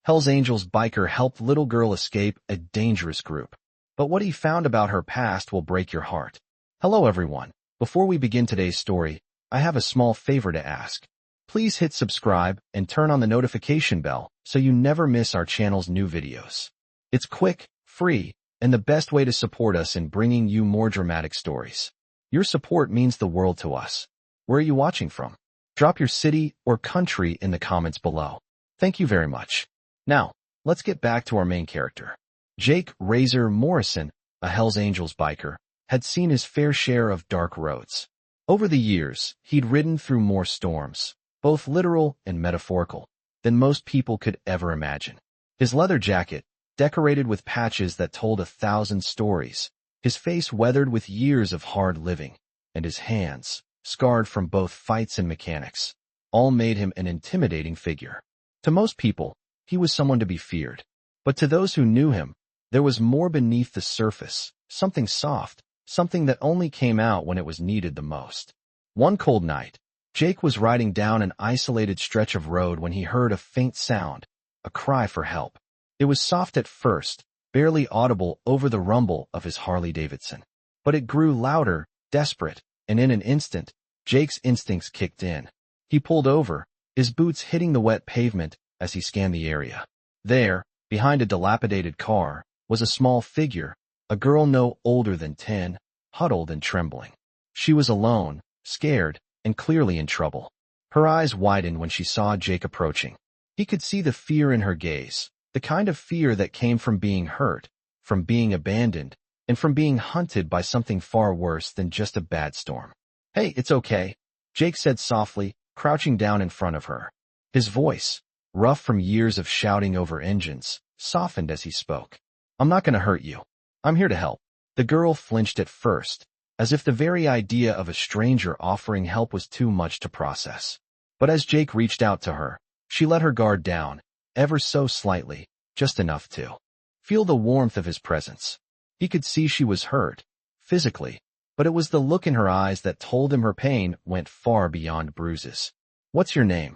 Hell's Angels biker helped little girl escape a dangerous group. But what he found about her past will break your heart. Hello everyone. Before we begin today's story, I have a small favor to ask. Please hit subscribe and turn on the notification bell so you never miss our channel's new videos. It's quick, free, and the best way to support us in bringing you more dramatic stories. Your support means the world to us. Where are you watching from? Drop your city or country in the comments below. Thank you very much. Now, let's get back to our main character. Jake Razor Morrison, a Hell's Angels biker, had seen his fair share of dark roads. Over the years, he'd ridden through more storms, both literal and metaphorical, than most people could ever imagine. His leather jacket, decorated with patches that told 1,000 stories, his face weathered with years of hard living, and his hands, scarred from both fights and mechanics, all made him an intimidating figure. To most people, he was someone to be feared. But to those who knew him, there was more beneath the surface, something soft, something that only came out when it was needed the most. One cold night, Jake was riding down an isolated stretch of road when he heard a faint sound, a cry for help. It was soft at first, barely audible over the rumble of his Harley-Davidson. But it grew louder, desperate, and in an instant, Jake's instincts kicked in. He pulled over, his boots hitting the wet pavement as he scanned the area. There, behind a dilapidated car, was a small figure, a girl no older than 10, huddled and trembling. She was alone, scared, and clearly in trouble. Her eyes widened when she saw Jake approaching. He could see the fear in her gaze, the kind of fear that came from being hurt, from being abandoned, and from being hunted by something far worse than just a bad storm. "Hey, it's okay," Jake said softly, crouching down in front of her. His voice, rough from years of shouting over engines, softened as he spoke. "I'm not going to hurt you. I'm here to help." The girl flinched at first, as if the very idea of a stranger offering help was too much to process. But as Jake reached out to her, she let her guard down, ever so slightly, just enough to feel the warmth of his presence. He could see she was hurt, physically, but it was the look in her eyes that told him her pain went far beyond bruises. "What's your name?"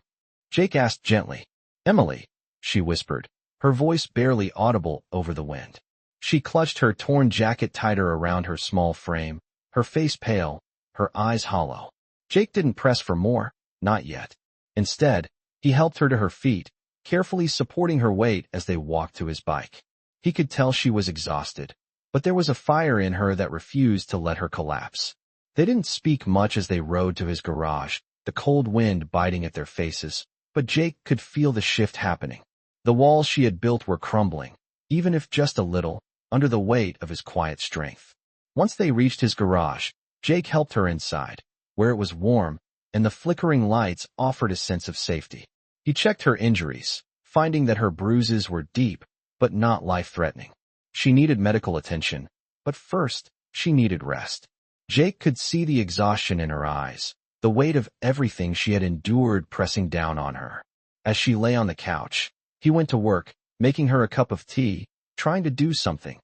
Jake asked gently. "Emily," she whispered, her voice barely audible over the wind. She clutched her torn jacket tighter around her small frame, her face pale, her eyes hollow. Jake didn't press for more, not yet. Instead, he helped her to her feet, carefully supporting her weight as they walked to his bike. He could tell she was exhausted, but there was a fire in her that refused to let her collapse. They didn't speak much as they rode to his garage, the cold wind biting at their faces, but Jake could feel the shift happening. The walls she had built were crumbling, even if just a little, under the weight of his quiet strength. Once they reached his garage, Jake helped her inside, where it was warm, and the flickering lights offered a sense of safety. He checked her injuries, finding that her bruises were deep, but not life-threatening. She needed medical attention, but first, she needed rest. Jake could see the exhaustion in her eyes, the weight of everything she had endured pressing down on her. As she lay on the couch, he went to work, making her a cup of tea, trying to do something,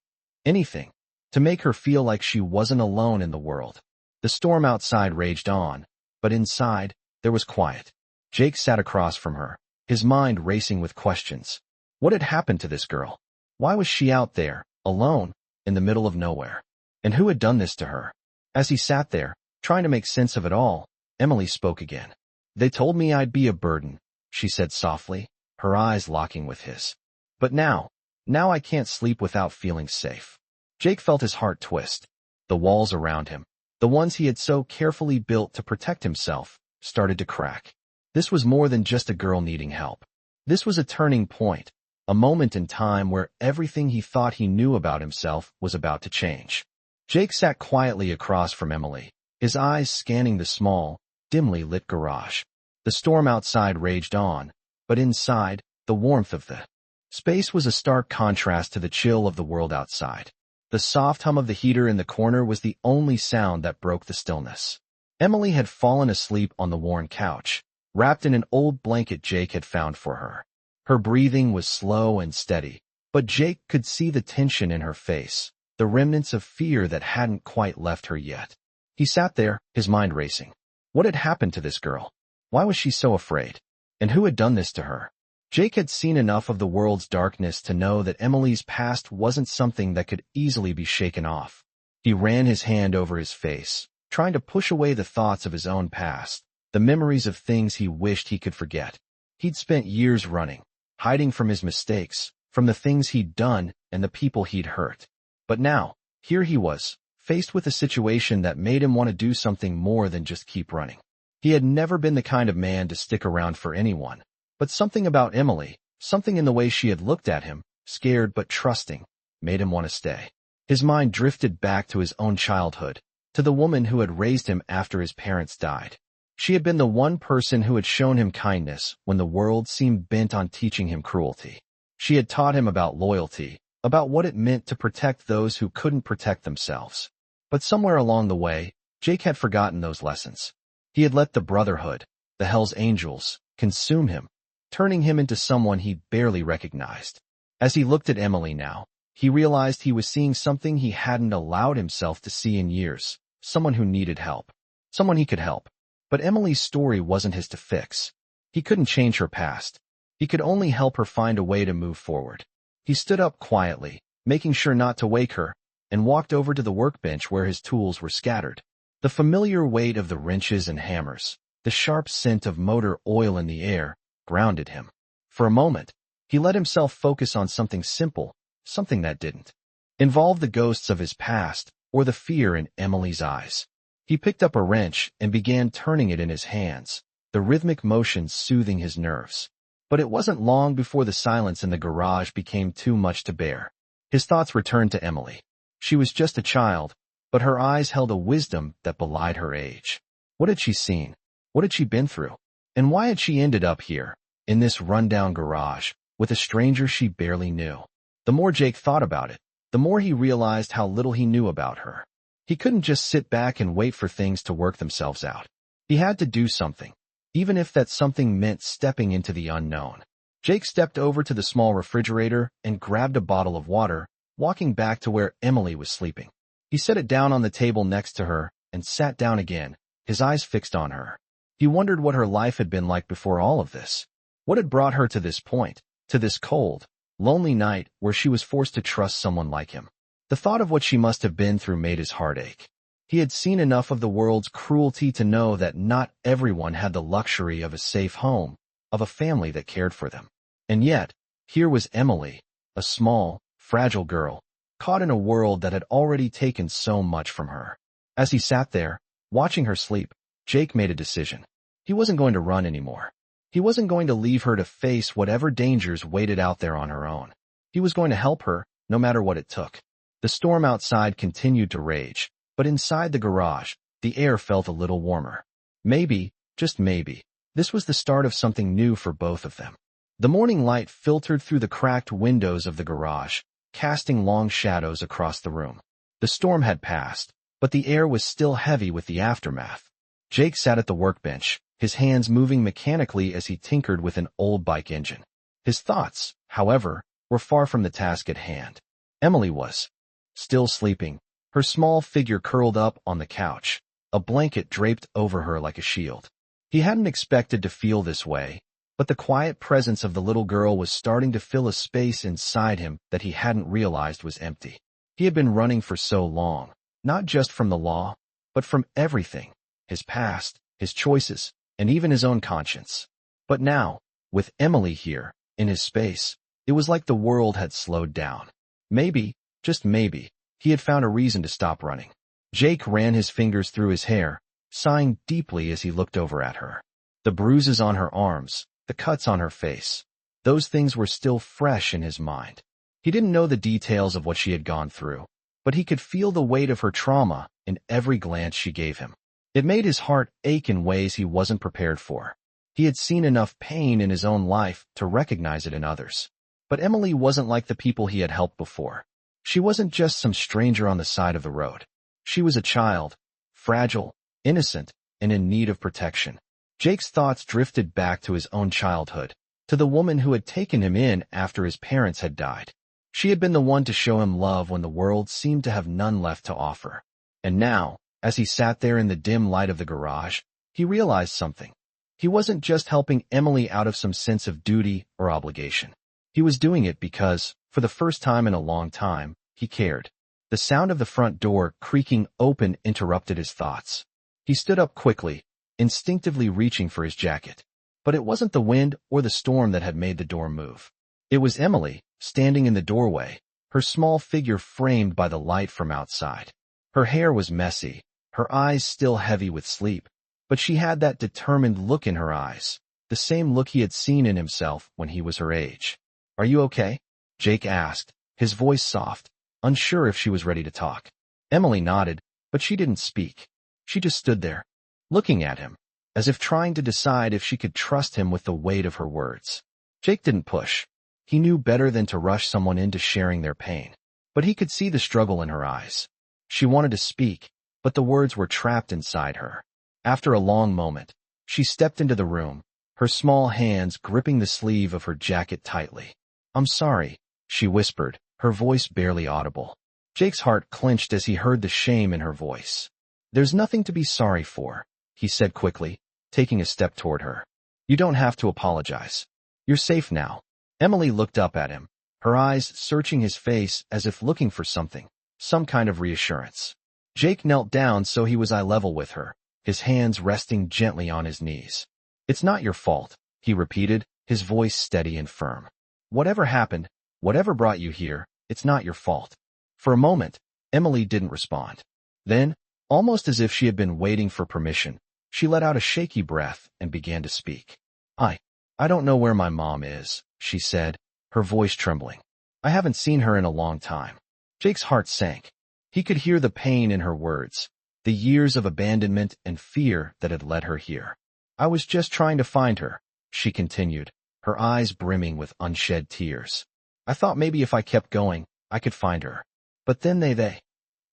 anything, to make her feel like she wasn't alone in the world. The storm outside raged on, but inside, there was quiet. Jake sat across from her, his mind racing with questions. What had happened to this girl? Why was she out there, alone, in the middle of nowhere? And who had done this to her? As he sat there, trying to make sense of it all, Emily spoke again. "They told me I'd be a burden," she said softly, her eyes locking with his. "But now I can't sleep without feeling safe." Jake felt his heart twist. The walls around him, the ones he had so carefully built to protect himself, started to crack. This was more than just a girl needing help. This was a turning point, a moment in time where everything he thought he knew about himself was about to change. Jake sat quietly across from Emily, his eyes scanning the small, dimly lit garage. The storm outside raged on, but inside, the warmth of the space was a stark contrast to the chill of the world outside. The soft hum of the heater in the corner was the only sound that broke the stillness. Emily had fallen asleep on the worn couch, wrapped in an old blanket Jake had found for her. Her breathing was slow and steady, but Jake could see the tension in her face, the remnants of fear that hadn't quite left her yet. He sat there, his mind racing. What had happened to this girl? Why was she so afraid? And who had done this to her? Jake had seen enough of the world's darkness to know that Emily's past wasn't something that could easily be shaken off. He ran his hand over his face, trying to push away the thoughts of his own past, the memories of things he wished he could forget. He'd spent years running, hiding from his mistakes, from the things he'd done and the people he'd hurt. But now, here he was, faced with a situation that made him want to do something more than just keep running. He had never been the kind of man to stick around for anyone, but something about Emily, something in the way she had looked at him, scared but trusting, made him want to stay. His mind drifted back to his own childhood, to the woman who had raised him after his parents died. She had been the one person who had shown him kindness when the world seemed bent on teaching him cruelty. She had taught him about loyalty, about what it meant to protect those who couldn't protect themselves. But somewhere along the way, Jake had forgotten those lessons. He had let the Brotherhood, the Hell's Angels, consume him, turning him into someone he barely recognized. As he looked at Emily now, he realized he was seeing something he hadn't allowed himself to see in years, someone who needed help, someone he could help. But Emily's story wasn't his to fix. He couldn't change her past. He could only help her find a way to move forward. He stood up quietly, making sure not to wake her, and walked over to the workbench where his tools were scattered. The familiar weight of the wrenches and hammers, the sharp scent of motor oil in the air, grounded him. For a moment, he let himself focus on something simple, something that didn't involve the ghosts of his past or the fear in Emily's eyes. He picked up a wrench and began turning it in his hands, the rhythmic motion soothing his nerves. But it wasn't long before the silence in the garage became too much to bear. His thoughts returned to Emily. She was just a child, but her eyes held a wisdom that belied her age. What had she seen? What had she been through? And why had she ended up here, in this rundown garage, with a stranger she barely knew? The more Jake thought about it, the more he realized how little he knew about her. He couldn't just sit back and wait for things to work themselves out. He had to do something, even if that something meant stepping into the unknown. Jake stepped over to the small refrigerator and grabbed a bottle of water, walking back to where Emily was sleeping. He set it down on the table next to her and sat down again, his eyes fixed on her. He wondered what her life had been like before all of this. What had brought her to this point, to this cold, lonely night where she was forced to trust someone like him. The thought of what she must have been through made his heart ache. He had seen enough of the world's cruelty to know that not everyone had the luxury of a safe home, of a family that cared for them. And yet, here was Emily, a small, fragile girl, caught in a world that had already taken so much from her. As he sat there, watching her sleep, Jake made a decision. He wasn't going to run anymore. He wasn't going to leave her to face whatever dangers waited out there on her own. He was going to help her, no matter what it took. The storm outside continued to rage, but inside the garage, the air felt a little warmer. Maybe, just maybe, this was the start of something new for both of them. The morning light filtered through the cracked windows of the garage, casting long shadows across the room. The storm had passed, but the air was still heavy with the aftermath. Jake sat at the workbench, his hands moving mechanically as he tinkered with an old bike engine. His thoughts, however, were far from the task at hand. Emily was still sleeping, her small figure curled up on the couch, a blanket draped over her like a shield. He hadn't expected to feel this way, but the quiet presence of the little girl was starting to fill a space inside him that he hadn't realized was empty. He had been running for so long, not just from the law, but from everything, his past, his choices, and even his own conscience. But now, with Emily here, in his space, it was like the world had slowed down. Maybe, just maybe, he had found a reason to stop running. Jake ran his fingers through his hair, sighing deeply as he looked over at her. The bruises on her arms, the cuts on her face, those things were still fresh in his mind. He didn't know the details of what she had gone through, but he could feel the weight of her trauma in every glance she gave him. It made his heart ache in ways he wasn't prepared for. He had seen enough pain in his own life to recognize it in others. But Emily wasn't like the people he had helped before. She wasn't just some stranger on the side of the road. She was a child, fragile, innocent, and in need of protection. Jake's thoughts drifted back to his own childhood, to the woman who had taken him in after his parents had died. She had been the one to show him love when the world seemed to have none left to offer. And now, as he sat there in the dim light of the garage, he realized something. He wasn't just helping Emily out of some sense of duty or obligation. He was doing it because, for the first time in a long time, he cared. The sound of the front door creaking open interrupted his thoughts. He stood up quickly, instinctively reaching for his jacket. But it wasn't the wind or the storm that had made the door move. It was Emily, standing in the doorway, her small figure framed by the light from outside. Her hair was messy, her eyes still heavy with sleep, but she had that determined look in her eyes, the same look he had seen in himself when he was her age. "Are you okay?" Jake asked, his voice soft, unsure if she was ready to talk. Emily nodded, but she didn't speak. She just stood there, looking at him, as if trying to decide if she could trust him with the weight of her words. Jake didn't push. He knew better than to rush someone into sharing their pain. But he could see the struggle in her eyes. She wanted to speak, but the words were trapped inside her. After a long moment, she stepped into the room, her small hands gripping the sleeve of her jacket tightly. "I'm sorry," she whispered, her voice barely audible. Jake's heart clenched as he heard the shame in her voice. "There's nothing to be sorry for," he said quickly, taking a step toward her. "You don't have to apologize. You're safe now." Emily looked up at him, her eyes searching his face as if looking for something, some kind of reassurance. Jake knelt down so he was eye level with her, his hands resting gently on his knees. "It's not your fault," he repeated, his voice steady and firm. "Whatever happened, whatever brought you here, it's not your fault." For a moment, Emily didn't respond. Then, almost as if she had been waiting for permission, she let out a shaky breath and began to speak. I don't know where my mom is," she said, her voice trembling. "I haven't seen her in a long time." Jake's heart sank. He could hear the pain in her words, the years of abandonment and fear that had led her here. "I was just trying to find her," she continued, her eyes brimming with unshed tears. "I thought maybe if I kept going, I could find her. But then they..."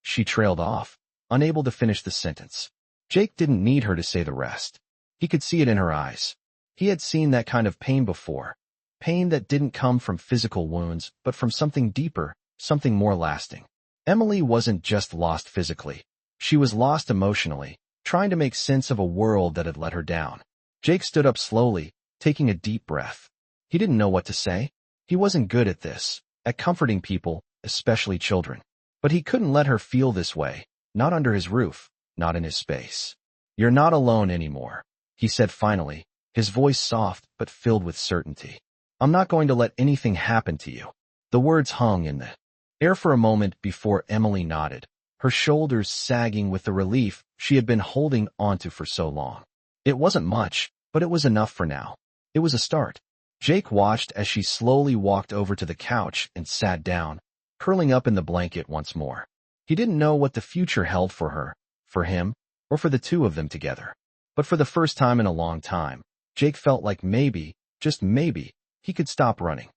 She trailed off, unable to finish the sentence. Jake didn't need her to say the rest. He could see it in her eyes. He had seen that kind of pain before. Pain that didn't come from physical wounds, but from something deeper, something more lasting. Emily wasn't just lost physically. She was lost emotionally, trying to make sense of a world that had let her down. Jake stood up slowly, taking a deep breath. He didn't know what to say. He wasn't good at this, at comforting people, especially children. But he couldn't let her feel this way, not under his roof, not in his space. "You're not alone anymore," he said finally, his voice soft but filled with certainty. "I'm not going to let anything happen to you." The words hung in the air for a moment before Emily nodded, her shoulders sagging with the relief she had been holding onto for so long. It wasn't much, but it was enough for now. It was a start. Jake watched as she slowly walked over to the couch and sat down, curling up in the blanket once more. He didn't know what the future held for her, for him, or for the two of them together. But for the first time in a long time, Jake felt like maybe, just maybe, he could stop running.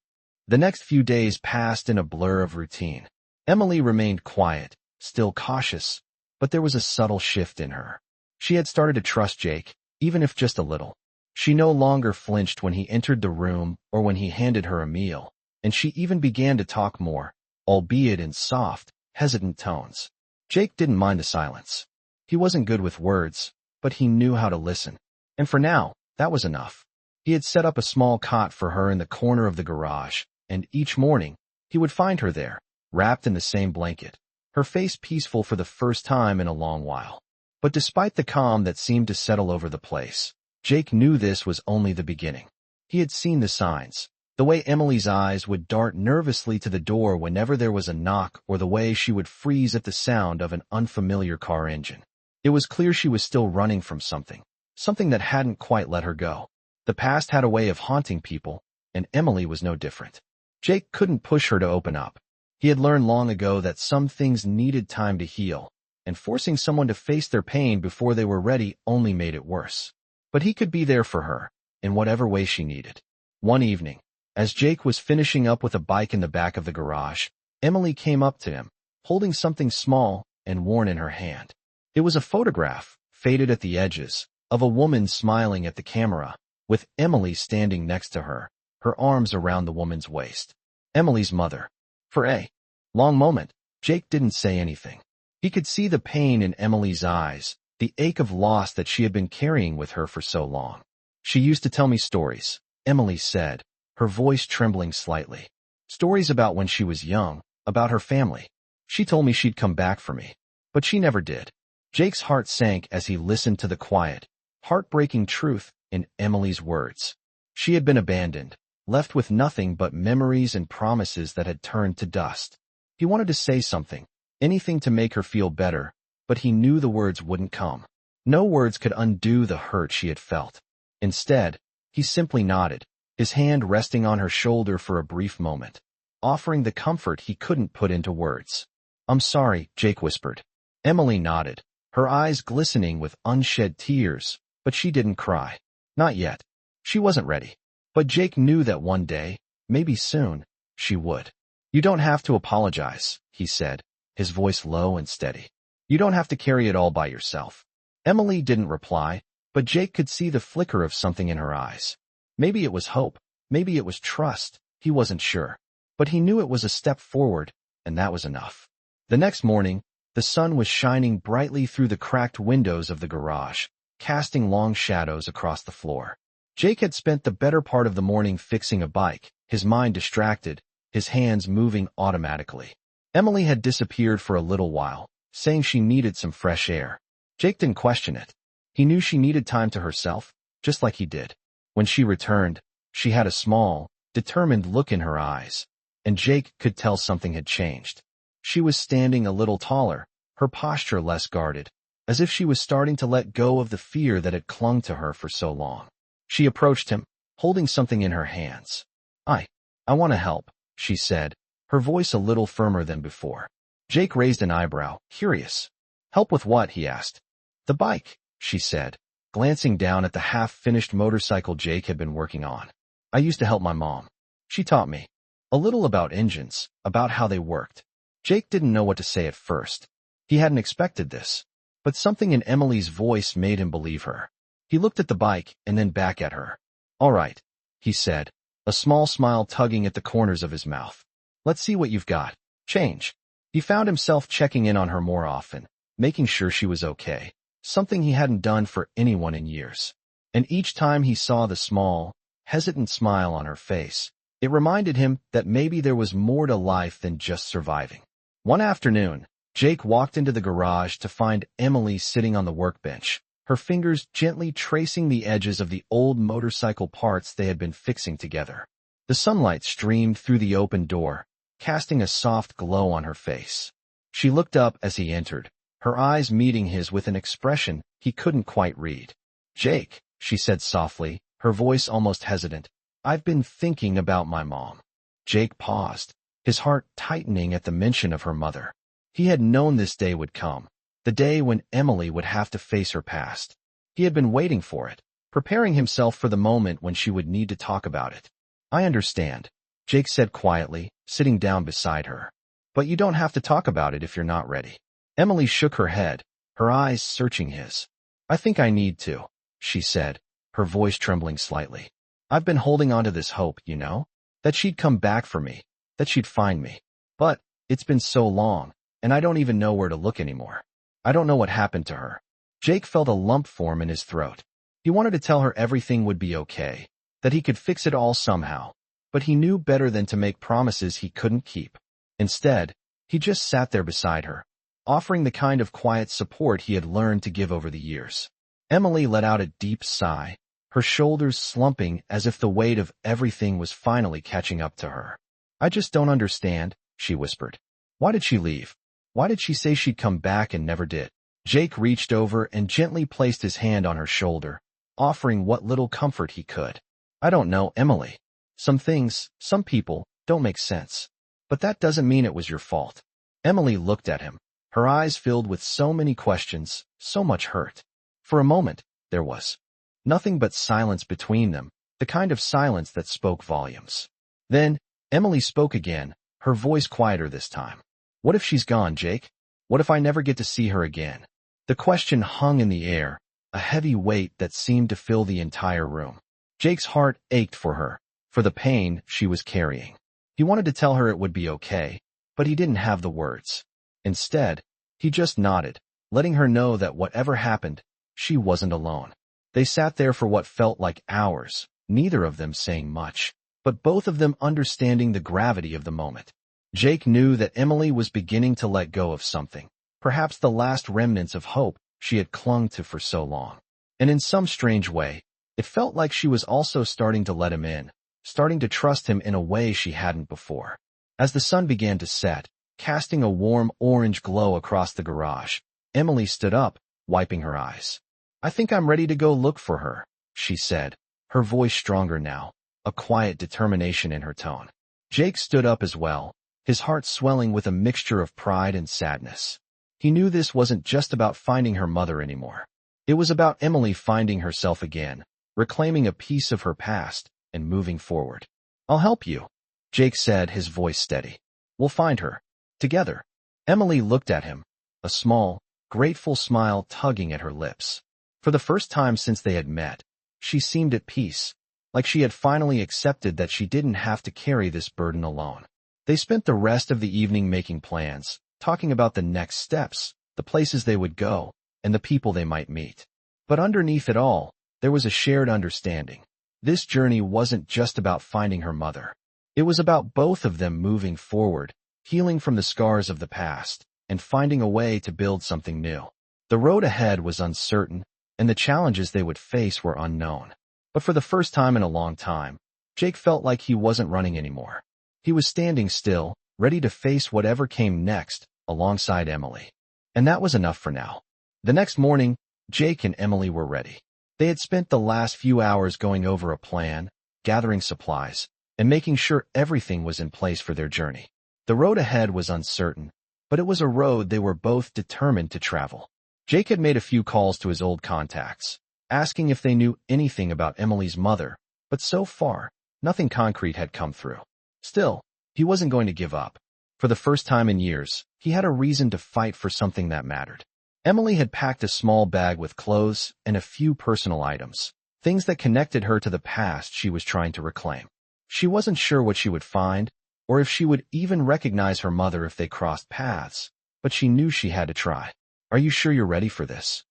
The next few days passed in a blur of routine. Emily remained quiet, still cautious, but there was a subtle shift in her. She had started to trust Jake, even if just a little. She no longer flinched when he entered the room or when he handed her a meal, and she even began to talk more, albeit in soft, hesitant tones. Jake didn't mind the silence. He wasn't good with words, but he knew how to listen. And for now, that was enough. He had set up a small cot for her in the corner of the garage, and each morning, he would find her there, wrapped in the same blanket, her face peaceful for the first time in a long while. But despite the calm that seemed to settle over the place, Jake knew this was only the beginning. He had seen the signs, the way Emily's eyes would dart nervously to the door whenever there was a knock or the way she would freeze at the sound of an unfamiliar car engine. It was clear she was still running from something that hadn't quite let her go. The past had a way of haunting people, and Emily was no different. Jake couldn't push her to open up. He had learned long ago that some things needed time to heal, and forcing someone to face their pain before they were ready only made it worse. But he could be there for her, in whatever way she needed. One evening, as Jake was finishing up with a bike in the back of the garage, Emily came up to him, holding something small and worn in her hand. It was a photograph, faded at the edges, of a woman smiling at the camera, with Emily standing next to her, her arms around the woman's waist. Emily's mother. For a long moment, Jake didn't say anything. He could see the pain in Emily's eyes, the ache of loss that she had been carrying with her for so long. She used to tell me stories, Emily said, her voice trembling slightly. Stories about when she was young, about her family. She told me she'd come back for me. But she never did. Jake's heart sank as he listened to the quiet, heartbreaking truth in Emily's words. She had been abandoned, left with nothing but memories and promises that had turned to dust. He wanted to say something, anything to make her feel better, but he knew the words wouldn't come. No words could undo the hurt she had felt. Instead, he simply nodded, his hand resting on her shoulder for a brief moment, offering the comfort he couldn't put into words. "I'm sorry," Jake whispered. Emily nodded, her eyes glistening with unshed tears, but she didn't cry. Not yet. She wasn't ready. But Jake knew that one day, maybe soon, she would. "You don't have to apologize," he said, his voice low and steady. "You don't have to carry it all by yourself." Emily didn't reply, but Jake could see the flicker of something in her eyes. Maybe it was hope, maybe it was trust, he wasn't sure. But he knew it was a step forward, and that was enough. The next morning, the sun was shining brightly through the cracked windows of the garage, casting long shadows across the floor. Jake had spent the better part of the morning fixing a bike, his mind distracted, his hands moving automatically. Emily had disappeared for a little while, saying she needed some fresh air. Jake didn't question it. He knew she needed time to herself, just like he did. When she returned, she had a small, determined look in her eyes, and Jake could tell something had changed. She was standing a little taller, her posture less guarded, as if she was starting to let go of the fear that had clung to her for so long. She approached him, holding something in her hands. I want to help," she said, her voice a little firmer than before. Jake raised an eyebrow, curious. "Help with what?" he asked. "The bike," she said, glancing down at the half-finished motorcycle Jake had been working on. "I used to help my mom. She taught me a little about engines, about how they worked." Jake didn't know what to say at first. He hadn't expected this, but something in Emily's voice made him believe her. He looked at the bike and then back at her. "All right," he said, a small smile tugging at the corners of his mouth. "Let's see what you've got. Change." He found himself checking in on her more often, making sure she was okay, something he hadn't done for anyone in years. And each time he saw the small, hesitant smile on her face, it reminded him that maybe there was more to life than just surviving. One afternoon, Jake walked into the garage to find Emily sitting on the workbench, her fingers gently tracing the edges of the old motorcycle parts they had been fixing together. The sunlight streamed through the open door, casting a soft glow on her face. She looked up as he entered, her eyes meeting his with an expression he couldn't quite read. "Jake," she said softly, her voice almost hesitant, "I've been thinking about my mom." Jake paused, his heart tightening at the mention of her mother. He had known this day would come, the day when Emily would have to face her past. He had been waiting for it, preparing himself for the moment when she would need to talk about it. "I understand," Jake said quietly, sitting down beside her. "But you don't have to talk about it if you're not ready." Emily shook her head, her eyes searching his. "I think I need to," she said, her voice trembling slightly. "I've been holding on to this hope, that she'd come back for me, that she'd find me. But it's been so long, and I don't even know where to look anymore. I don't know what happened to her." Jake felt a lump form in his throat. He wanted to tell her everything would be okay, that he could fix it all somehow, but he knew better than to make promises he couldn't keep. Instead, he just sat there beside her, offering the kind of quiet support he had learned to give over the years. Emily let out a deep sigh, her shoulders slumping as if the weight of everything was finally catching up to her. "I just don't understand," she whispered. "Why did she leave? Why did she say she'd come back and never did?" Jake reached over and gently placed his hand on her shoulder, offering what little comfort he could. "I don't know, Emily. Some things, some people, don't make sense. But that doesn't mean it was your fault." Emily looked at him, her eyes filled with so many questions, so much hurt. For a moment, there was nothing but silence between them, the kind of silence that spoke volumes. Then, Emily spoke again, her voice quieter this time. "What if she's gone, Jake? What if I never get to see her again?" The question hung in the air, a heavy weight that seemed to fill the entire room. Jake's heart ached for her, for the pain she was carrying. He wanted to tell her it would be okay, but he didn't have the words. Instead, he just nodded, letting her know that whatever happened, she wasn't alone. They sat there for what felt like hours, neither of them saying much, but both of them understanding the gravity of the moment. Jake knew that Emily was beginning to let go of something, perhaps the last remnants of hope she had clung to for so long. And in some strange way, it felt like she was also starting to let him in, starting to trust him in a way she hadn't before. As the sun began to set, casting a warm orange glow across the garage, Emily stood up, wiping her eyes. "I think I'm ready to go look for her," she said, her voice stronger now, a quiet determination in her tone. Jake stood up as well, his heart swelling with a mixture of pride and sadness. He knew this wasn't just about finding her mother anymore. It was about Emily finding herself again, reclaiming a piece of her past, and moving forward. "I'll help you," Jake said, his voice steady. "We'll find her. Together." Emily looked at him, a small, grateful smile tugging at her lips. For the first time since they had met, she seemed at peace, like she had finally accepted that she didn't have to carry this burden alone. They spent the rest of the evening making plans, talking about the next steps, the places they would go, and the people they might meet. But underneath it all, there was a shared understanding. This journey wasn't just about finding her mother. It was about both of them moving forward, healing from the scars of the past, and finding a way to build something new. The road ahead was uncertain, and the challenges they would face were unknown. But for the first time in a long time, Jake felt like he wasn't running anymore. He was standing still, ready to face whatever came next, alongside Emily. And that was enough for now. The next morning, Jake and Emily were ready. They had spent the last few hours going over a plan, gathering supplies, and making sure everything was in place for their journey. The road ahead was uncertain, but it was a road they were both determined to travel. Jake had made a few calls to his old contacts, asking if they knew anything about Emily's mother, but so far, nothing concrete had come through. Still, he wasn't going to give up. For the first time in years, he had a reason to fight for something that mattered. Emily had packed a small bag with clothes and a few personal items, things that connected her to the past she was trying to reclaim. She wasn't sure what she would find, or if she would even recognize her mother if they crossed paths, but she knew she had to try. "Are you sure you're ready for this?"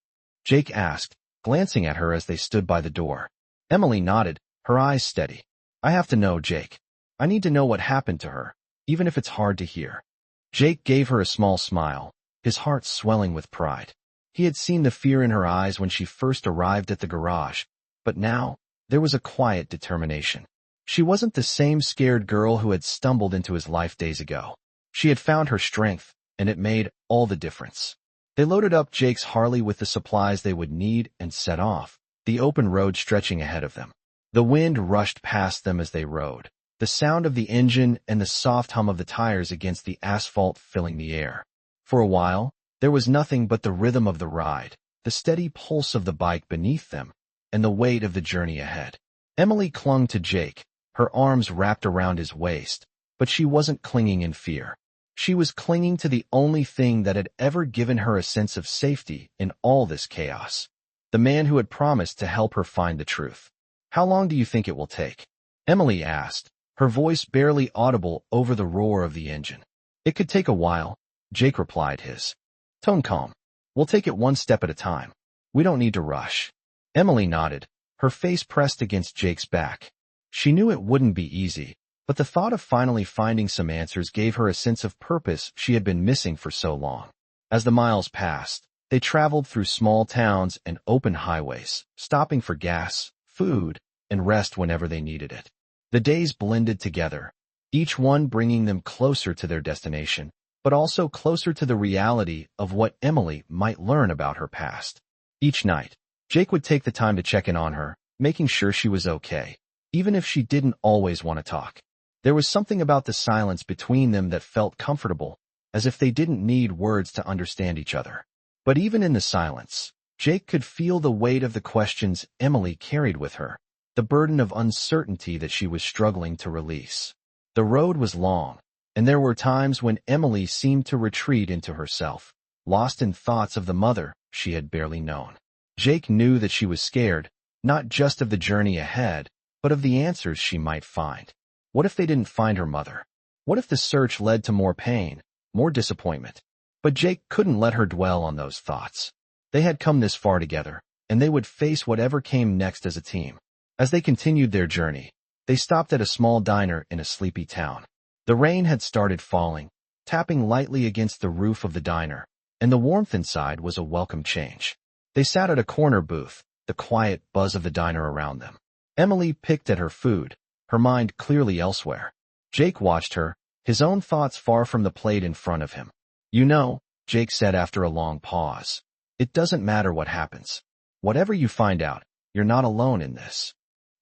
Jake asked, glancing at her as they stood by the door. Emily nodded, her eyes steady. "I have to know, Jake. I need to know what happened to her, even if it's hard to hear." Jake gave her a small smile, his heart swelling with pride. He had seen the fear in her eyes when she first arrived at the garage, but now, there was a quiet determination. She wasn't the same scared girl who had stumbled into his life days ago. She had found her strength, and it made all the difference. They loaded up Jake's Harley with the supplies they would need and set off, the open road stretching ahead of them. The wind rushed past them as they rode, the sound of the engine and the soft hum of the tires against the asphalt filling the air. For a while, there was nothing but the rhythm of the ride, the steady pulse of the bike beneath them, and the weight of the journey ahead. Emily clung to Jake, her arms wrapped around his waist, but she wasn't clinging in fear. She was clinging to the only thing that had ever given her a sense of safety in all this chaos. The man who had promised to help her find the truth. "How long do you think it will take?" Emily asked, her voice barely audible over the roar of the engine. "It could take a while," Jake replied, his tone calm. "We'll take it one step at a time. We don't need to rush." Emily nodded, her face pressed against Jake's back. She knew it wouldn't be easy, but the thought of finally finding some answers gave her a sense of purpose she had been missing for so long. As the miles passed, they traveled through small towns and open highways, stopping for gas, food, and rest whenever they needed it. The days blended together, each one bringing them closer to their destination, but also closer to the reality of what Emily might learn about her past. Each night, Jake would take the time to check in on her, making sure she was okay, even if she didn't always want to talk. There was something about the silence between them that felt comfortable, as if they didn't need words to understand each other. But even in the silence, Jake could feel the weight of the questions Emily carried with her, the burden of uncertainty that she was struggling to release. The road was long, and there were times when Emily seemed to retreat into herself, lost in thoughts of the mother she had barely known. Jake knew that she was scared, not just of the journey ahead, but of the answers she might find. What if they didn't find her mother? What if the search led to more pain, more disappointment? But Jake couldn't let her dwell on those thoughts. They had come this far together, and they would face whatever came next as a team. As they continued their journey, they stopped at a small diner in a sleepy town. The rain had started falling, tapping lightly against the roof of the diner, and the warmth inside was a welcome change. They sat at a corner booth, the quiet buzz of the diner around them. Emily picked at her food, her mind clearly elsewhere. Jake watched her, his own thoughts far from the plate in front of him. "You know," Jake said after a long pause, "it doesn't matter what happens. Whatever you find out, you're not alone in this."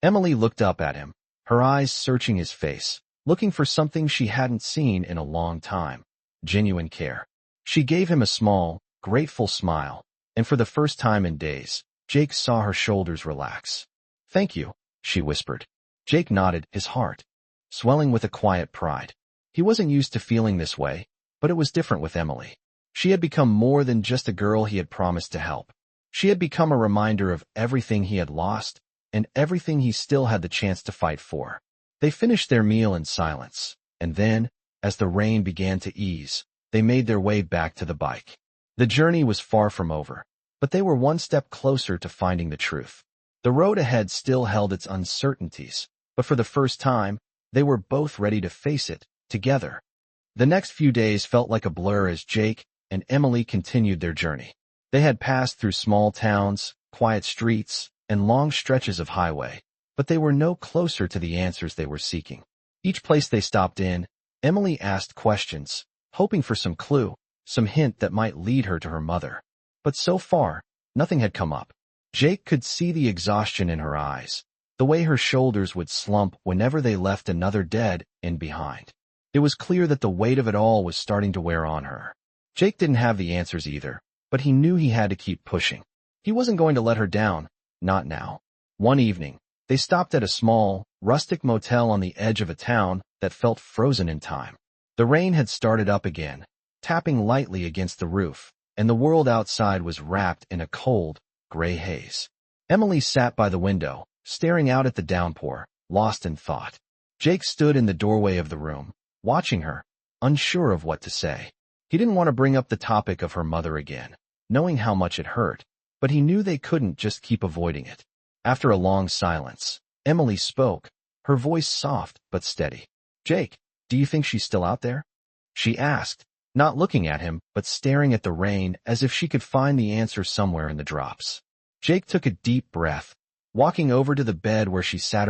Emily looked up at him, her eyes searching his face, looking for something she hadn't seen in a long time. Genuine care. She gave him a small, grateful smile, and for the first time in days, Jake saw her shoulders relax. "Thank you," she whispered. Jake nodded, his heart swelling with a quiet pride. He wasn't used to feeling this way, but it was different with Emily. She had become more than just a girl he had promised to help. She had become a reminder of everything he had lost and everything he still had the chance to fight for. They finished their meal in silence, and then, as the rain began to ease, they made their way back to the bike. The journey was far from over, but they were one step closer to finding the truth. The road ahead still held its uncertainties, but for the first time, they were both ready to face it, together. The next few days felt like a blur as Jake and Emily continued their journey. They had passed through small towns, quiet streets, and long stretches of highway, but they were no closer to the answers they were seeking. Each place they stopped in, Emily asked questions, hoping for some clue, some hint that might lead her to her mother. But so far, nothing had come up. Jake could see the exhaustion in her eyes, the way her shoulders would slump whenever they left another dead end behind. It was clear that the weight of it all was starting to wear on her. Jake didn't have the answers either, but he knew he had to keep pushing. He wasn't going to let her down, not now. One evening, they stopped at a small, rustic motel on the edge of a town that felt frozen in time. The rain had started up again, tapping lightly against the roof, and the world outside was wrapped in a cold, gray haze. Emily sat by the window, staring out at the downpour, lost in thought. Jake stood in the doorway of the room, watching her, unsure of what to say. He didn't want to bring up the topic of her mother again, knowing how much it hurt, but he knew they couldn't just keep avoiding it. After a long silence, Emily spoke, her voice soft but steady. "Jake, do you think she's still out there?" she asked, not looking at him but staring at the rain as if she could find the answer somewhere in the drops. Jake took a deep breath, walking over to the bed where she sat.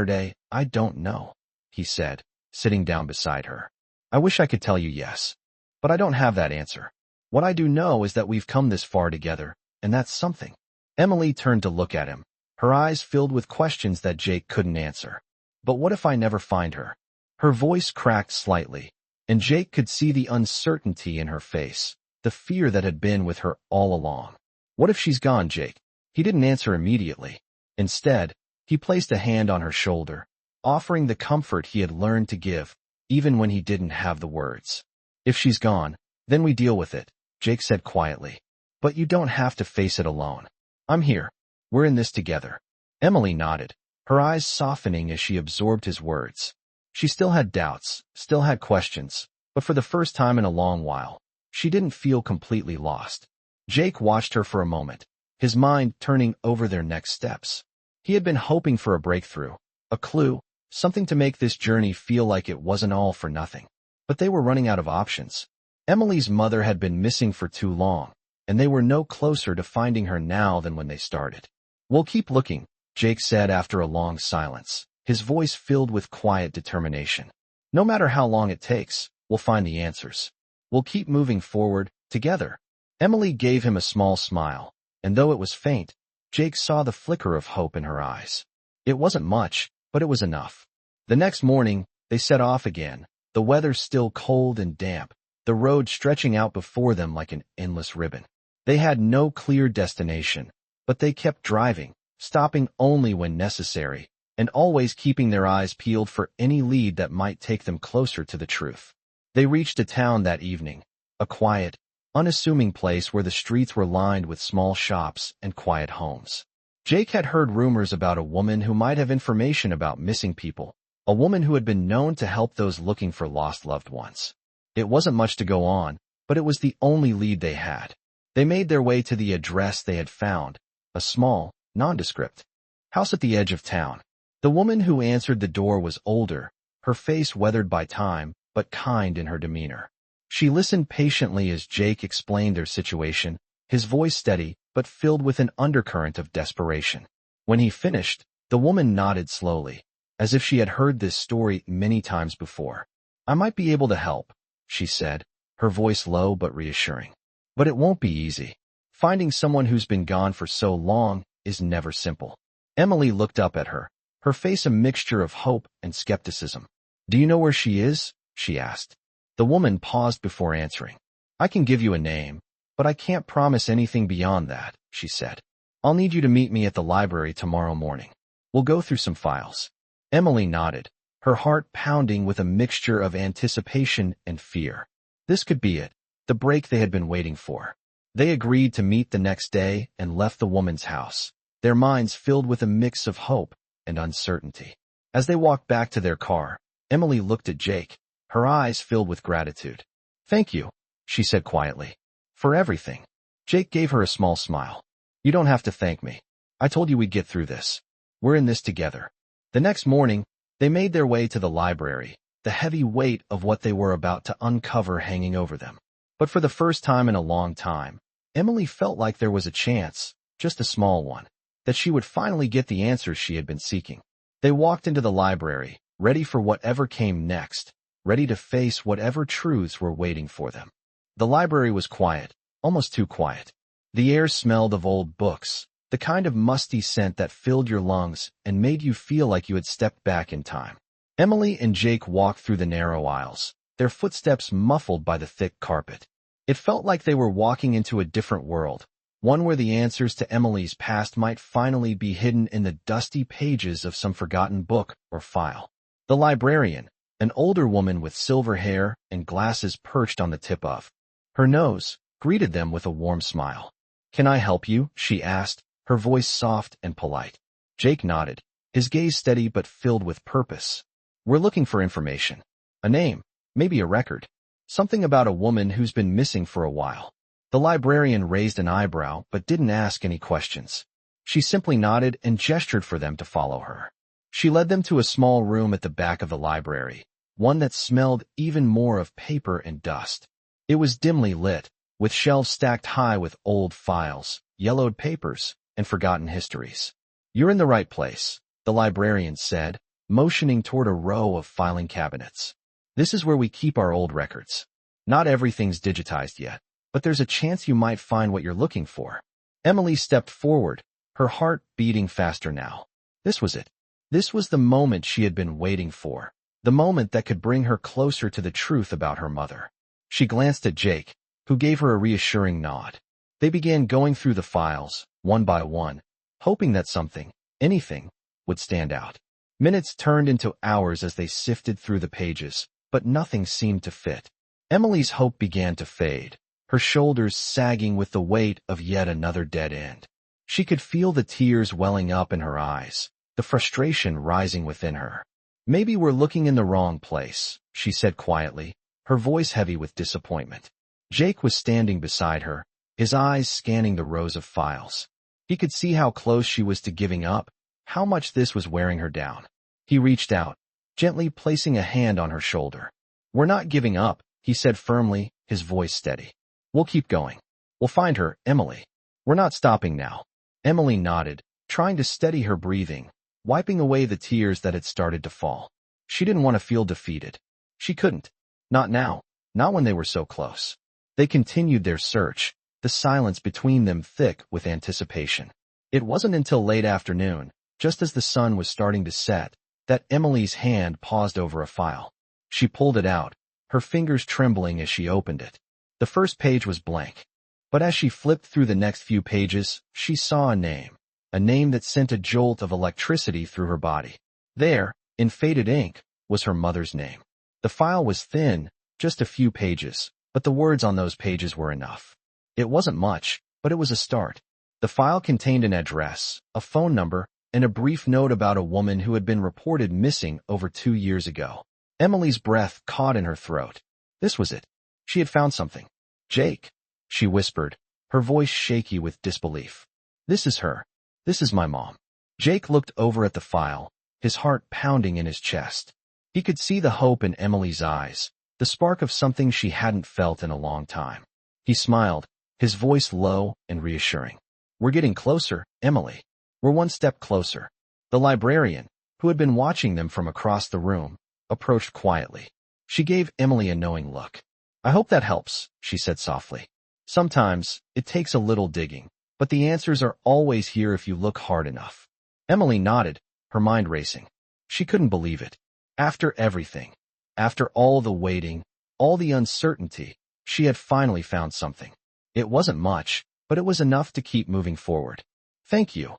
"I don't know," he said, sitting down beside her. "I wish I could tell you yes, but I don't have that answer. What I do know is that we've come this far together, and that's something." Emily turned to look at him, her eyes filled with questions that Jake couldn't answer. "But what if I never find her?" Her voice cracked slightly, and Jake could see the uncertainty in her face, the fear that had been with her all along. "What if she's gone, Jake?" He didn't answer immediately. Instead, he placed a hand on her shoulder, offering the comfort he had learned to give, even when he didn't have the words. "If she's gone, then we deal with it," Jake said quietly. "But you don't have to face it alone. I'm here. We're in this together." Emily nodded, her eyes softening as she absorbed his words. She still had doubts, still had questions, but for the first time in a long while, she didn't feel completely lost. Jake watched her for a moment, his mind turning over their next steps. He had been hoping for a breakthrough, a clue, something to make this journey feel like it wasn't all for nothing. But they were running out of options. Emily's mother had been missing for too long, and they were no closer to finding her now than when they started. "We'll keep looking," Jake said after a long silence, his voice filled with quiet determination. "No matter how long it takes, we'll find the answers. We'll keep moving forward, together." Emily gave him a small smile, and though it was faint, Jake saw the flicker of hope in her eyes. It wasn't much, but it was enough. The next morning, they set off again, the weather still cold and damp, the road stretching out before them like an endless ribbon. They had no clear destination, but they kept driving, stopping only when necessary, and always keeping their eyes peeled for any lead that might take them closer to the truth. They reached a town that evening, a quiet, unassuming place where the streets were lined with small shops and quiet homes. Jake had heard rumors about a woman who might have information about missing people, a woman who had been known to help those looking for lost loved ones. It wasn't much to go on, but it was the only lead they had. They made their way to the address they had found, a small, nondescript. House at the edge of town. The woman who answered the door was older, her face weathered by time, but kind in her demeanor. She listened patiently as Jake explained their situation, his voice steady, but filled with an undercurrent of desperation. When he finished, the woman nodded slowly, as if she had heard this story many times before. I might be able to help, she said, her voice low but reassuring. But it won't be easy. Finding someone who's been gone for so long is never simple. Emily looked up at her, her face a mixture of hope and skepticism. Do you know where she is? She asked. The woman paused before answering. I can give you a name, but I can't promise anything beyond that, she said. I'll need you to meet me at the library tomorrow morning. We'll go through some files. Emily nodded, her heart pounding with a mixture of anticipation and fear. This could be it, the break they had been waiting for. They agreed to meet the next day and left the woman's house, their minds filled with a mix of hope and uncertainty. As they walked back to their car, Emily looked at Jake, her eyes filled with gratitude. Thank you, she said quietly. For everything. Jake gave her a small smile. You don't have to thank me. I told you we'd get through this. We're in this together. The next morning, they made their way to the library, the heavy weight of what they were about to uncover hanging over them. But for the first time in a long time, Emily felt like there was a chance, just a small one, that she would finally get the answers she had been seeking. They walked into the library, ready for whatever came next, ready to face whatever truths were waiting for them. The library was quiet, almost too quiet. The air smelled of old books, the kind of musty scent that filled your lungs and made you feel like you had stepped back in time. Emily and Jake walked through the narrow aisles, their footsteps muffled by the thick carpet. It felt like they were walking into a different world, one where the answers to Emily's past might finally be hidden in the dusty pages of some forgotten book or file. The librarian, an older woman with silver hair and glasses perched on the tip of her nose, greeted them with a warm smile. Can I help you? She asked, her voice soft and polite. Jake nodded, his gaze steady but filled with purpose. We're looking for information. A name, maybe a record. Something about a woman who's been missing for a while. The librarian raised an eyebrow but didn't ask any questions. She simply nodded and gestured for them to follow her. She led them to a small room at the back of the library, one that smelled even more of paper and dust. It was dimly lit, with shelves stacked high with old files, yellowed papers, and forgotten histories. You're in the right place, the librarian said, motioning toward a row of filing cabinets. This is where we keep our old records. Not everything's digitized yet, but there's a chance you might find what you're looking for. Emily stepped forward, her heart beating faster now. This was it. This was the moment she had been waiting for, the moment that could bring her closer to the truth about her mother. She glanced at Jake, who gave her a reassuring nod. They began going through the files, one by one, hoping that something, anything, would stand out. Minutes turned into hours as they sifted through the pages, but nothing seemed to fit. Emily's hope began to fade, her shoulders sagging with the weight of yet another dead end. She could feel the tears welling up in her eyes, the frustration rising within her. Maybe we're looking in the wrong place, she said quietly, her voice heavy with disappointment. Jake was standing beside her, his eyes scanning the rows of files. He could see how close she was to giving up, how much this was wearing her down. He reached out, gently placing a hand on her shoulder. We're not giving up, he said firmly, his voice steady. We'll keep going. We'll find her, Emily. We're not stopping now. Emily nodded, trying to steady her breathing, wiping away the tears that had started to fall. She didn't want to feel defeated. She couldn't. Not now. Not when they were so close. They continued their search, the silence between them thick with anticipation. It wasn't until late afternoon, just as the sun was starting to set, that Emily's hand paused over a file. She pulled it out, her fingers trembling as she opened it. The first page was blank. But as she flipped through the next few pages, she saw a name that sent a jolt of electricity through her body. There, in faded ink, was her mother's name. The file was thin, just a few pages, but the words on those pages were enough. It wasn't much, but it was a start. The file contained an address, a phone number, and a brief note about a woman who had been reported missing over 2 years ago. Emily's breath caught in her throat. This was it. She had found something. Jake, she whispered, her voice shaky with disbelief. This is her. This is my mom. Jake looked over at the file, his heart pounding in his chest. He could see the hope in Emily's eyes, the spark of something she hadn't felt in a long time. He smiled, his voice low and reassuring. We're getting closer, Emily. We're one step closer. The librarian, who had been watching them from across the room, approached quietly. She gave Emily a knowing look. I hope that helps, she said softly. Sometimes, it takes a little digging, but the answers are always here if you look hard enough. Emily nodded, her mind racing. She couldn't believe it. After everything, after all the waiting, all the uncertainty, she had finally found something. It wasn't much, but it was enough to keep moving forward. Thank you,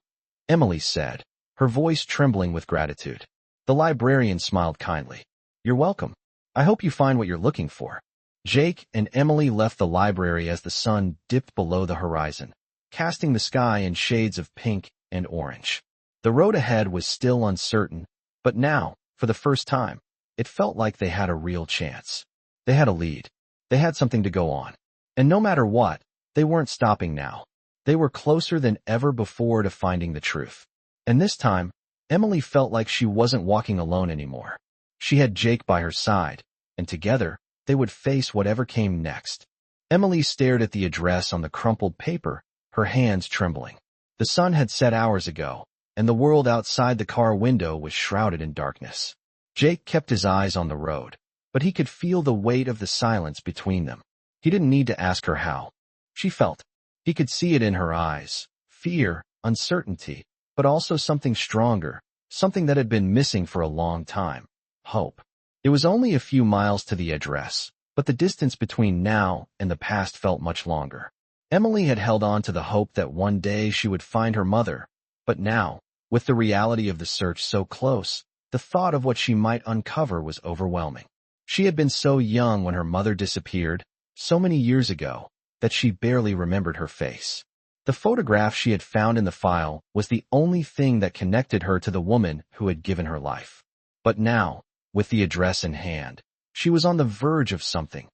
Emily said, her voice trembling with gratitude. The librarian smiled kindly. You're welcome. I hope you find what you're looking for. Jake and Emily left the library as the sun dipped below the horizon, casting the sky in shades of pink and orange. The road ahead was still uncertain, but now, for the first time, it felt like they had a real chance. They had a lead. They had something to go on. And no matter what, they weren't stopping now. They were closer than ever before to finding the truth. And this time, Emily felt like she wasn't walking alone anymore. She had Jake by her side, and together, they would face whatever came next. Emily stared at the address on the crumpled paper, her hands trembling. The sun had set hours ago, and the world outside the car window was shrouded in darkness. Jake kept his eyes on the road, but he could feel the weight of the silence between them. He didn't need to ask her how. She felt. He could see it in her eyes. Fear, uncertainty, but also something stronger, something that had been missing for a long time. Hope. It was only a few miles to the address, but the distance between now and the past felt much longer. Emily had held on to the hope that one day she would find her mother, but now, with the reality of the search so close, the thought of what she might uncover was overwhelming. She had been so young when her mother disappeared, so many years ago, that she barely remembered her face. The photograph she had found in the file was the only thing that connected her to the woman who had given her life. But now, with the address in hand, she was on the verge of something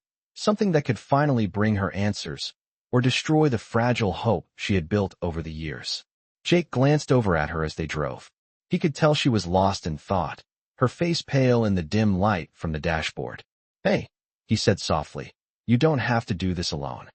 that could finally bring her answers, or destroy the fragile hope she had built over the years. Jake glanced over at her as they drove. He could tell she was lost in thought, her face pale in the dim light from the dashboard. Hey, he said softly, you don't have to do this alone.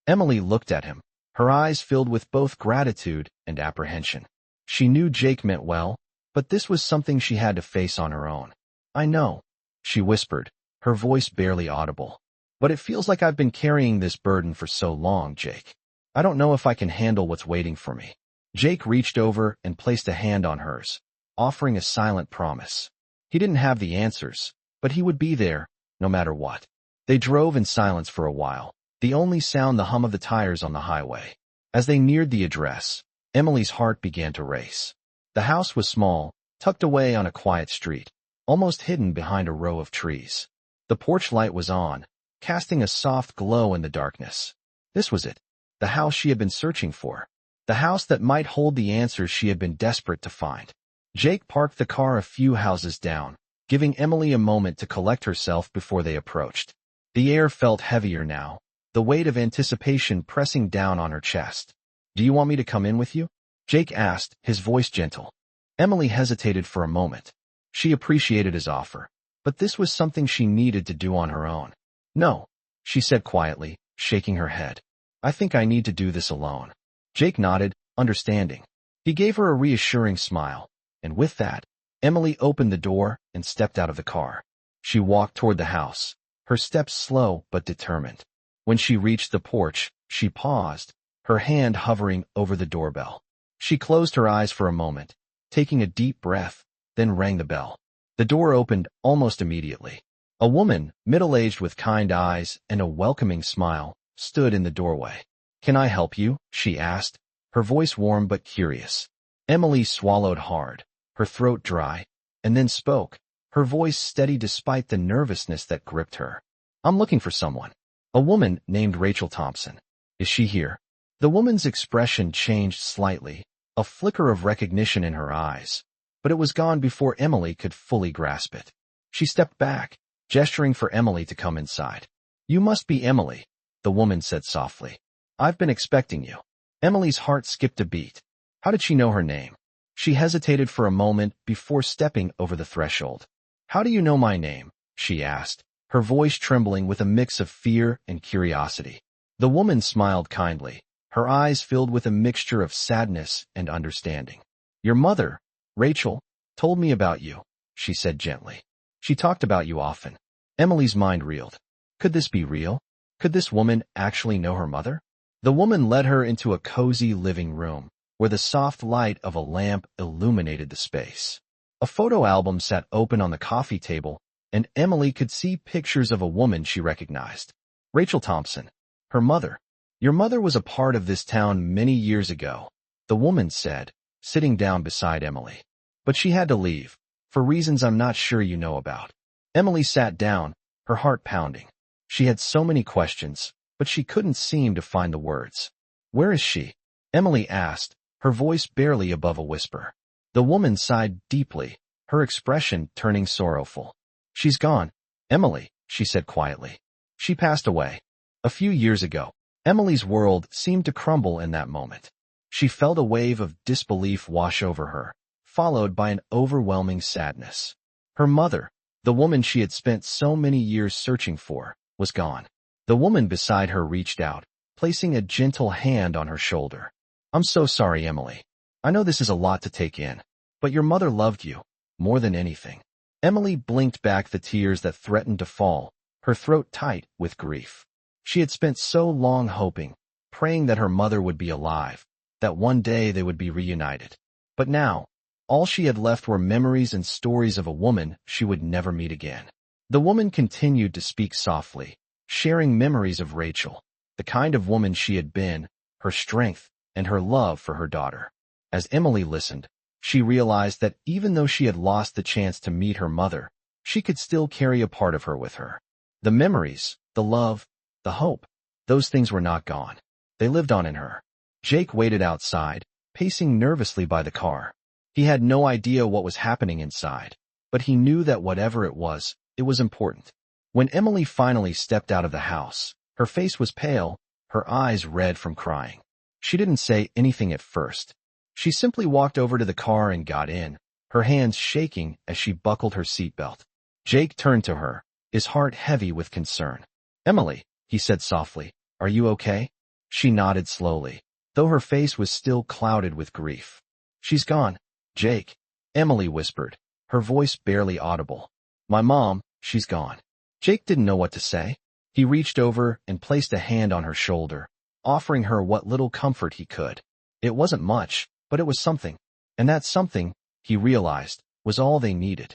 Emily looked at him, her eyes filled with both gratitude and apprehension. She knew Jake meant well, but this was something she had to face on her own. I know, she whispered, her voice barely audible. But it feels like I've been carrying this burden for so long, Jake. I don't know if I can handle what's waiting for me. Jake reached over and placed a hand on hers, offering a silent promise. He didn't have the answers, but he would be there, no matter what. They drove in silence for a while, the only sound the hum of the tires on the highway. As they neared the address, Emily's heart began to race. The house was small, tucked away on a quiet street, almost hidden behind a row of trees. The porch light was on, casting a soft glow in the darkness. This was it, the house she had been searching for, the house that might hold the answers she had been desperate to find. Jake parked the car a few houses down, giving Emily a moment to collect herself before they approached. The air felt heavier now, the weight of anticipation pressing down on her chest. Do you want me to come in with you? Jake asked, his voice gentle. Emily hesitated for a moment. She appreciated his offer, but this was something she needed to do on her own. No, she said quietly, shaking her head. I think I need to do this alone. Jake nodded, understanding. He gave her a reassuring smile, and with that, Emily opened the door and stepped out of the car. She walked toward the house, her steps slow but determined. When she reached the porch, she paused, her hand hovering over the doorbell. She closed her eyes for a moment, taking a deep breath, then rang the bell. The door opened almost immediately. A woman, middle-aged with kind eyes and a welcoming smile, stood in the doorway. Can I help you? She asked, her voice warm but curious. Emily swallowed hard, her throat dry, and then spoke, her voice steady despite the nervousness that gripped her. I'm looking for someone. A woman named Rachel Thompson. Is she here? The woman's expression changed slightly, a flicker of recognition in her eyes, but it was gone before Emily could fully grasp it. She stepped back, gesturing for Emily to come inside. You must be Emily, the woman said softly. I've been expecting you. Emily's heart skipped a beat. How did she know her name? She hesitated for a moment before stepping over the threshold. How do you know my name? She asked, her voice trembling with a mix of fear and curiosity. The woman smiled kindly, her eyes filled with a mixture of sadness and understanding. Your mother, Rachel, told me about you, she said gently. She talked about you often. Emily's mind reeled. Could this be real? Could this woman actually know her mother? The woman led her into a cozy living room, where the soft light of a lamp illuminated the space. A photo album sat open on the coffee table, and Emily could see pictures of a woman she recognized. Rachel Thompson, her mother. Your mother was a part of this town many years ago, the woman said, sitting down beside Emily. But she had to leave, for reasons I'm not sure you know about. Emily sat down, her heart pounding. She had so many questions, but she couldn't seem to find the words. Where is she? Emily asked, her voice barely above a whisper. The woman sighed deeply, her expression turning sorrowful. She's gone, Emily, she said quietly. She passed away. A few years ago. Emily's world seemed to crumble in that moment. She felt a wave of disbelief wash over her, followed by an overwhelming sadness. Her mother, the woman she had spent so many years searching for, was gone. The woman beside her reached out, placing a gentle hand on her shoulder. I'm so sorry, Emily. I know this is a lot to take in, but your mother loved you, more than anything. Emily blinked back the tears that threatened to fall, her throat tight with grief. She had spent so long hoping, praying that her mother would be alive, that one day they would be reunited. But now, all she had left were memories and stories of a woman she would never meet again. The woman continued to speak softly, sharing memories of Rachel, the kind of woman she had been, her strength, and her love for her daughter. As Emily listened, she realized that even though she had lost the chance to meet her mother, she could still carry a part of her with her. The memories, the love, the hope, those things were not gone. They lived on in her. Jake waited outside, pacing nervously by the car. He had no idea what was happening inside, but he knew that whatever it was important. When Emily finally stepped out of the house, her face was pale, her eyes red from crying. She didn't say anything at first. She simply walked over to the car and got in, her hands shaking as she buckled her seatbelt. Jake turned to her, his heart heavy with concern. Emily, he said softly, are you okay? She nodded slowly, though her face was still clouded with grief. She's gone, Jake, Emily whispered, her voice barely audible. My mom, she's gone. Jake didn't know what to say. He reached over and placed a hand on her shoulder, offering her what little comfort he could. It wasn't much, but it was something. And that something, he realized, was all they needed.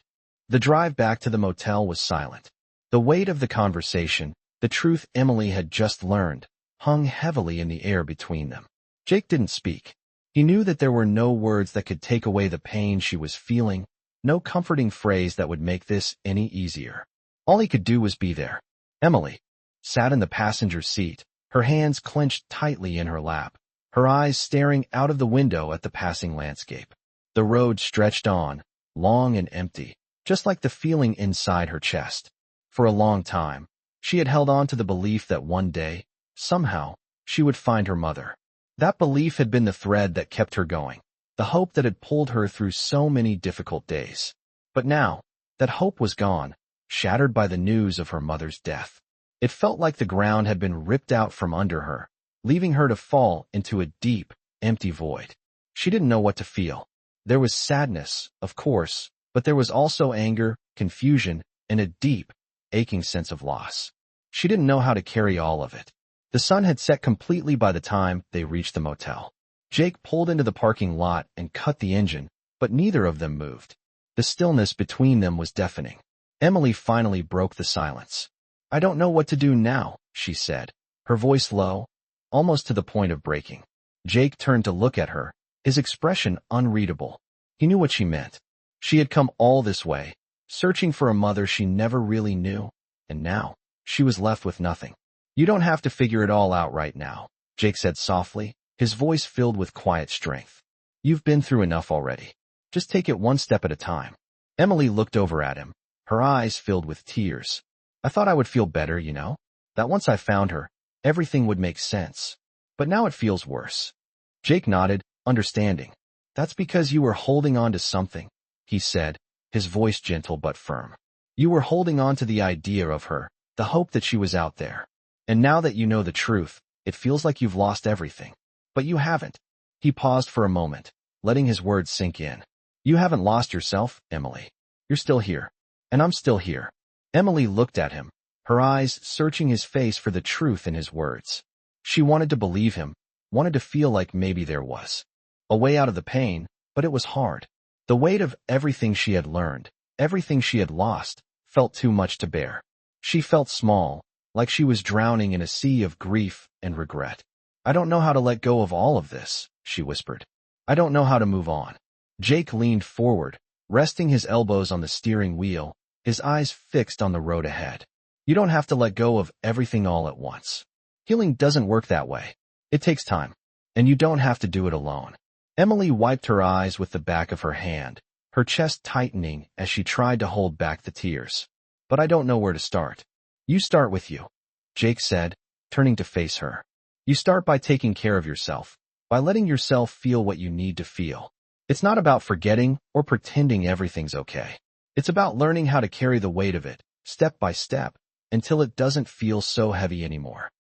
The drive back to the motel was silent. The weight of the conversation, the truth Emily had just learned, hung heavily in the air between them. Jake didn't speak. He knew that there were no words that could take away the pain she was feeling, no comforting phrase that would make this any easier. All he could do was be there. Emily sat in the passenger seat, her hands clenched tightly in her lap, her eyes staring out of the window at the passing landscape. The road stretched on, long and empty, just like the feeling inside her chest. For a long time, she had held on to the belief that one day, somehow, she would find her mother. That belief had been the thread that kept her going, the hope that had pulled her through so many difficult days. But now, that hope was gone, shattered by the news of her mother's death. It felt like the ground had been ripped out from under her, leaving her to fall into a deep, empty void. She didn't know what to feel. There was sadness, of course, but there was also anger, confusion, and a deep, aching sense of loss. She didn't know how to carry all of it. The sun had set completely by the time they reached the motel. Jake pulled into the parking lot and cut the engine, but neither of them moved. The stillness between them was deafening. Emily finally broke the silence. I don't know what to do now, she said, her voice low, almost to the point of breaking. Jake turned to look at her, his expression unreadable. He knew what she meant. She had come all this way, searching for a mother she never really knew, and now, she was left with nothing. You don't have to figure it all out right now, Jake said softly, his voice filled with quiet strength. You've been through enough already. Just take it one step at a time. Emily looked over at him, her eyes filled with tears. I thought I would feel better, you know? That once I found her, everything would make sense. But now it feels worse. Jake nodded, understanding. That's because you were holding on to something, he said, his voice gentle but firm. You were holding on to the idea of her, the hope that she was out there. And now that you know the truth, it feels like you've lost everything. But you haven't. He paused for a moment, letting his words sink in. You haven't lost yourself, Emily. You're still here. And I'm still here. Emily looked at him, her eyes searching his face for the truth in his words. She wanted to believe him, wanted to feel like maybe there was a way out of the pain, but it was hard. The weight of everything she had learned, everything she had lost, felt too much to bear. She felt small, like she was drowning in a sea of grief and regret. I don't know how to let go of all of this, she whispered. I don't know how to move on. Jake leaned forward, resting his elbows on the steering wheel, his eyes fixed on the road ahead. You don't have to let go of everything all at once. Healing doesn't work that way. It takes time. And you don't have to do it alone. Emily wiped her eyes with the back of her hand, her chest tightening as she tried to hold back the tears. But I don't know where to start. You start with you, Jake said, turning to face her. You start by taking care of yourself, by letting yourself feel what you need to feel. It's not about forgetting or pretending everything's okay. It's about learning how to carry the weight of it, step by step, until it doesn't feel so heavy anymore.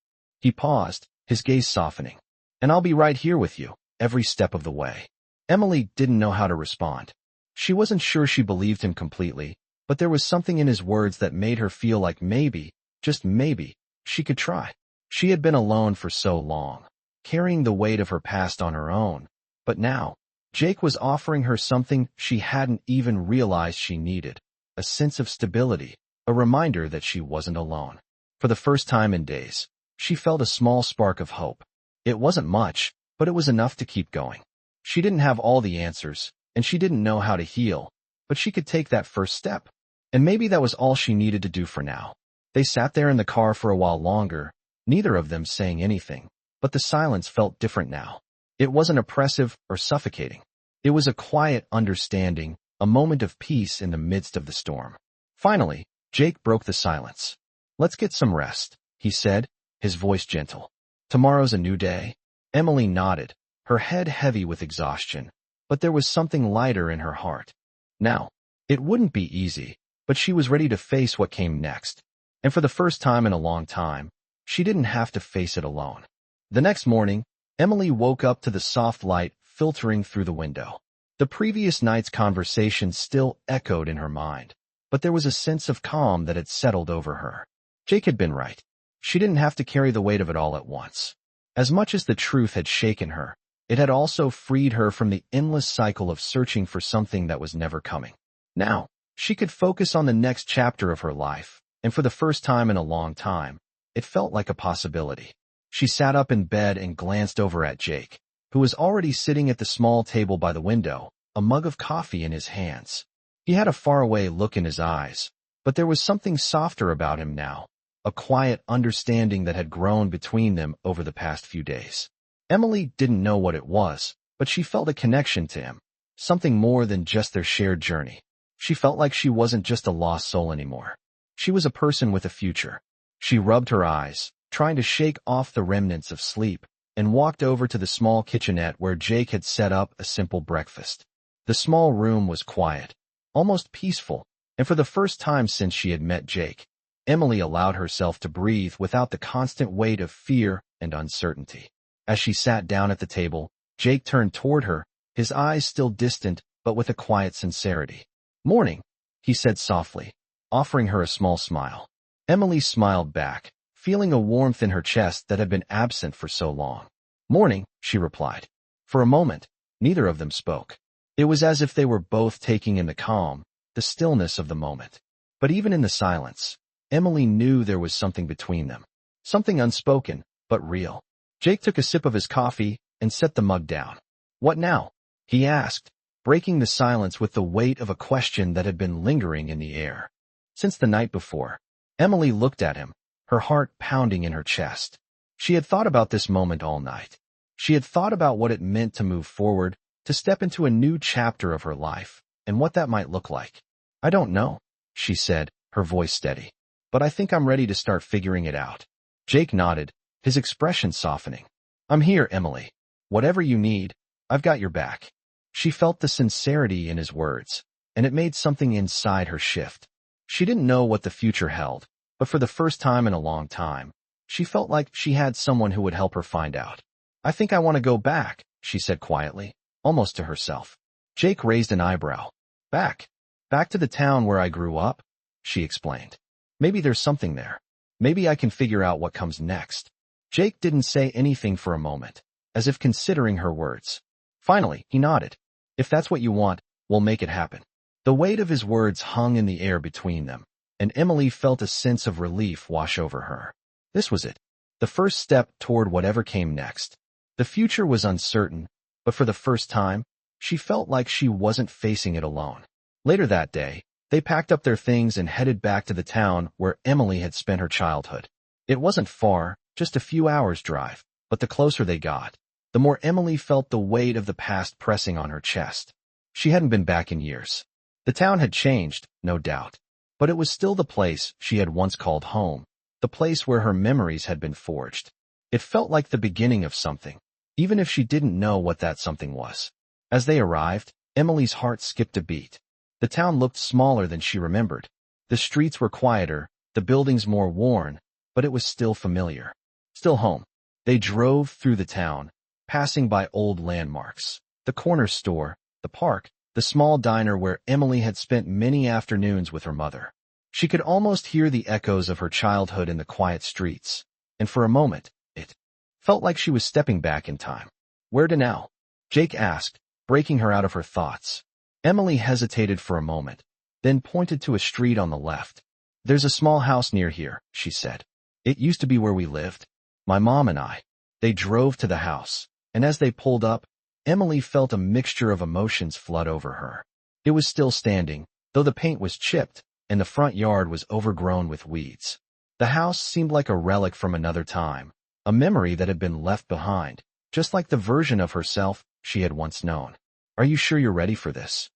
He paused, his gaze softening. And I'll be right here with you, every step of the way. Emily didn't know how to respond. She wasn't sure she believed him completely, but there was something in his words that made her feel like maybe, just maybe, she could try. She had been alone for so long, carrying the weight of her past on her own. But now, Jake was offering her something she hadn't even realized she needed, a sense of stability, a reminder that she wasn't alone. For the first time in days, she felt a small spark of hope. It wasn't much, but it was enough to keep going. She didn't have all the answers, and she didn't know how to heal, but she could take that first step. And maybe that was all she needed to do for now. They sat there in the car for a while longer, neither of them saying anything, but the silence felt different now. It wasn't oppressive or suffocating. It was a quiet understanding, a moment of peace in the midst of the storm. Finally, Jake broke the silence. Let's get some rest, he said, his voice gentle. Tomorrow's a new day. Emily nodded, her head heavy with exhaustion, but there was something lighter in her heart. Now, it wouldn't be easy, but she was ready to face what came next. And for the first time in a long time, she didn't have to face it alone. The next morning, Emily woke up to the soft light filtering through the window. The previous night's conversation still echoed in her mind, but there was a sense of calm that had settled over her. Jake had been right. She didn't have to carry the weight of it all at once. As much as the truth had shaken her, it had also freed her from the endless cycle of searching for something that was never coming. Now, she could focus on the next chapter of her life, and for the first time in a long time, it felt like a possibility. She sat up in bed and glanced over at Jake, who was already sitting at the small table by the window, a mug of coffee in his hands. He had a faraway look in his eyes, but there was something softer about him now, a quiet understanding that had grown between them over the past few days. Emily didn't know what it was, but she felt a connection to him, something more than just their shared journey. She felt like she wasn't just a lost soul anymore. She was a person with a future. She rubbed her eyes, trying to shake off the remnants of sleep, and walked over to the small kitchenette where Jake had set up a simple breakfast. The small room was quiet, almost peaceful, and for the first time since she had met Jake, Emily allowed herself to breathe without the constant weight of fear and uncertainty. As she sat down at the table, Jake turned toward her, his eyes still distant but with a quiet sincerity. "Morning," he said softly, offering her a small smile. Emily smiled back, feeling a warmth in her chest that had been absent for so long. "Morning," she replied. For a moment, neither of them spoke. It was as if they were both taking in the calm, the stillness of the moment. But even in the silence, Emily knew there was something between them. Something unspoken, but real. Jake took a sip of his coffee and set the mug down. "What now?" he asked, breaking the silence with the weight of a question that had been lingering in the air. Since the night before, Emily looked at him, her heart pounding in her chest. She had thought about this moment all night. She had thought about what it meant to move forward, to step into a new chapter of her life, and what that might look like. "I don't know," she said, her voice steady. "But I think I'm ready to start figuring it out." Jake nodded, his expression softening. "I'm here, Emily. Whatever you need, I've got your back." She felt the sincerity in his words, and it made something inside her shift. She didn't know what the future held, but for the first time in a long time, she felt like she had someone who would help her find out. I think I want to go back, she said quietly, almost to herself. Jake raised an eyebrow. Back? Back to the town where I grew up? She explained. Maybe there's something there. Maybe I can figure out what comes next. Jake didn't say anything for a moment, as if considering her words. Finally, he nodded. If that's what you want, we'll make it happen. The weight of his words hung in the air between them, and Emily felt a sense of relief wash over her. This was it, the first step toward whatever came next. The future was uncertain, but for the first time, she felt like she wasn't facing it alone. Later that day, they packed up their things and headed back to the town where Emily had spent her childhood. It wasn't far, just a few hours' drive, but the closer they got, the more Emily felt the weight of the past pressing on her chest. She hadn't been back in years. The town had changed, no doubt, but it was still the place she had once called home, the place where her memories had been forged. It felt like the beginning of something, even if she didn't know what that something was. As they arrived, Emily's heart skipped a beat. The town looked smaller than she remembered. The streets were quieter, the buildings more worn, but it was still familiar. Still home. They drove through the town, passing by old landmarks. The corner store, the park, the small diner where Emily had spent many afternoons with her mother. She could almost hear the echoes of her childhood in the quiet streets, and for a moment, it felt like she was stepping back in time. Where to now? Jake asked, breaking her out of her thoughts. Emily hesitated for a moment, then pointed to a street on the left. There's a small house near here, she said. It used to be where we lived. My mom and I. They drove to the house, and as they pulled up, Emily felt a mixture of emotions flood over her. It was still standing, though the paint was chipped, and the front yard was overgrown with weeds. The house seemed like a relic from another time, a memory that had been left behind, just like the version of herself she had once known. Are you sure you're ready for this?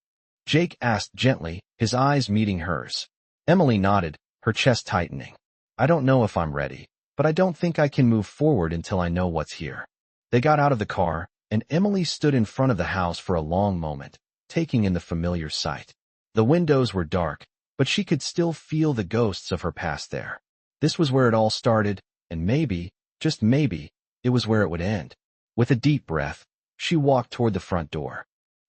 Jake asked gently, his eyes meeting hers. Emily nodded, her chest tightening. I don't know if I'm ready, but I don't think I can move forward until I know what's here. They got out of the car, and Emily stood in front of the house for a long moment, taking in the familiar sight. The windows were dark, but she could still feel the ghosts of her past there. This was where it all started, and maybe, just maybe, it was where it would end. With a deep breath, she walked toward the front door.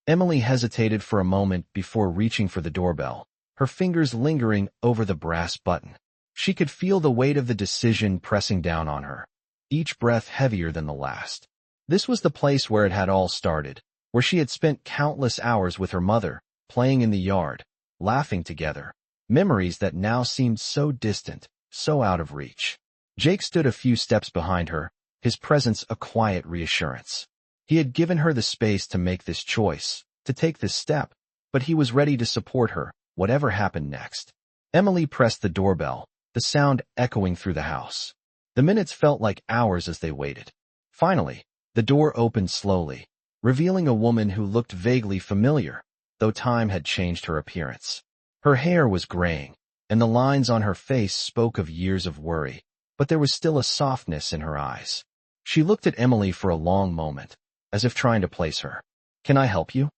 Emily hesitated for a moment before reaching for the doorbell, her fingers lingering over the brass button. She could feel the weight of the decision pressing down on her, each breath heavier than the last. This was the place where it had all started, where she had spent countless hours with her mother, playing in the yard, laughing together, memories that now seemed so distant, so out of reach. Jake stood a few steps behind her, his presence a quiet reassurance. He had given her the space to make this choice, to take this step, but he was ready to support her, whatever happened next. Emily pressed the doorbell, the sound echoing through the house. The minutes felt like hours as they waited. Finally, the door opened slowly, revealing a woman who looked vaguely familiar, though time had changed her appearance. Her hair was graying, and the lines on her face spoke of years of worry, but there was still a softness in her eyes. She looked at Emily for a long moment, as if trying to place her. Can I help you?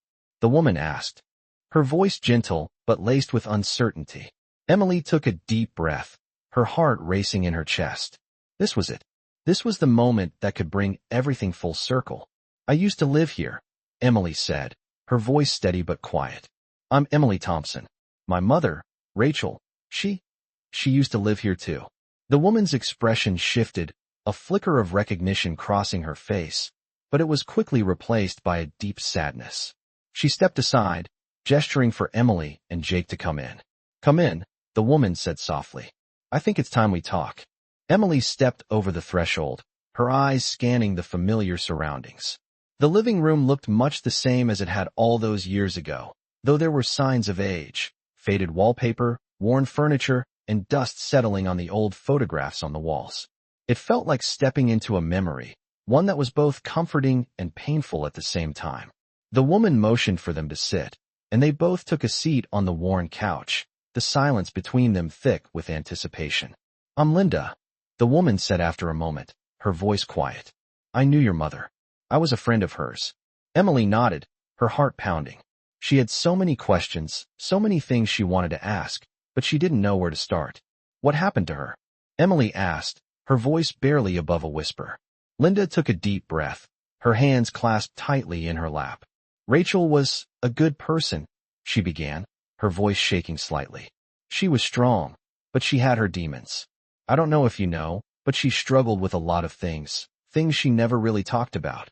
The woman asked, her voice gentle but laced with uncertainty. Emily took a deep breath, her heart racing in her chest. This was it. This was the moment that could bring everything full circle. I used to live here, Emily said, her voice steady but quiet. I'm Emily Thompson. My mother, Rachel, she used to live here too. The woman's expression shifted, a flicker of recognition crossing her face, but it was quickly replaced by a deep sadness. She stepped aside, gesturing for Emily and Jake to come in. Come in, the woman said softly. I think it's time we talk. Emily stepped over the threshold, her eyes scanning the familiar surroundings. The living room looked much the same as it had all those years ago, though there were signs of age, faded wallpaper, worn furniture, and dust settling on the old photographs on the walls. It felt like stepping into a memory, one that was both comforting and painful at the same time. The woman motioned for them to sit, and they both took a seat on the worn couch, the silence between them thick with anticipation. I'm Linda, the woman said after a moment, her voice quiet. I knew your mother. I was a friend of hers. Emily nodded, her heart pounding. She had so many questions, so many things she wanted to ask, but she didn't know where to start. What happened to her? Emily asked, her voice barely above a whisper. Linda took a deep breath, her hands clasped tightly in her lap. Rachel was a good person, she began, her voice shaking slightly. She was strong, but she had her demons. I don't know if you know, but she struggled with a lot of things she never really talked about.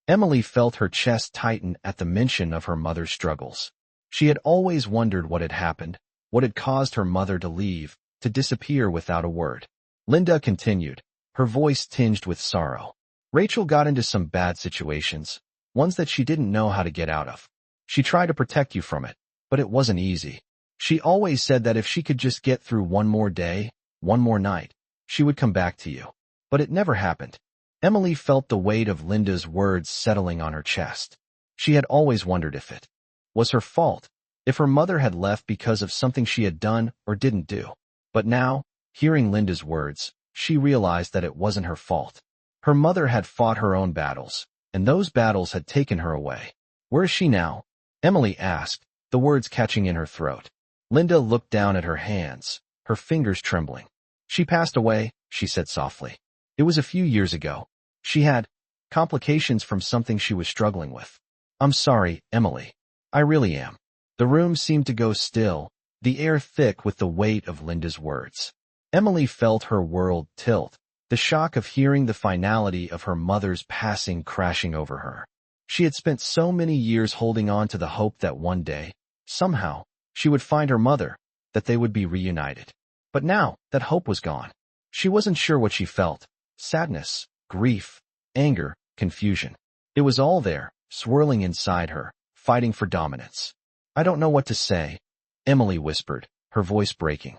Emily felt her chest tighten at the mention of her mother's struggles. She had always wondered what had happened, what had caused her mother to leave, to disappear without a word. Linda continued, her voice tinged with sorrow. Rachel got into some bad situations, ones that she didn't know how to get out of. She tried to protect you from it, but it wasn't easy. She always said that if she could just get through one more day, one more night, she would come back to you. But it never happened. Emily felt the weight of Linda's words settling on her chest. She had always wondered if it was her fault, if her mother had left because of something she had done or didn't do. But now, hearing Linda's words, she realized that it wasn't her fault. Her mother had fought her own battles, and those battles had taken her away. Where is she now? Emily asked, the words catching in her throat. Linda looked down at her hands, her fingers trembling. She passed away, she said softly. It was a few years ago. She had complications from something she was struggling with. I'm sorry, Emily. I really am. The room seemed to go still, the air thick with the weight of Linda's words. Emily felt her world tilt, the shock of hearing the finality of her mother's passing crashing over her. She had spent so many years holding on to the hope that one day, somehow, she would find her mother, that they would be reunited. But now, that hope was gone. She wasn't sure what she felt. Sadness, grief, anger, confusion. It was all there, swirling inside her, fighting for dominance. I don't know what to say, Emily whispered, her voice breaking.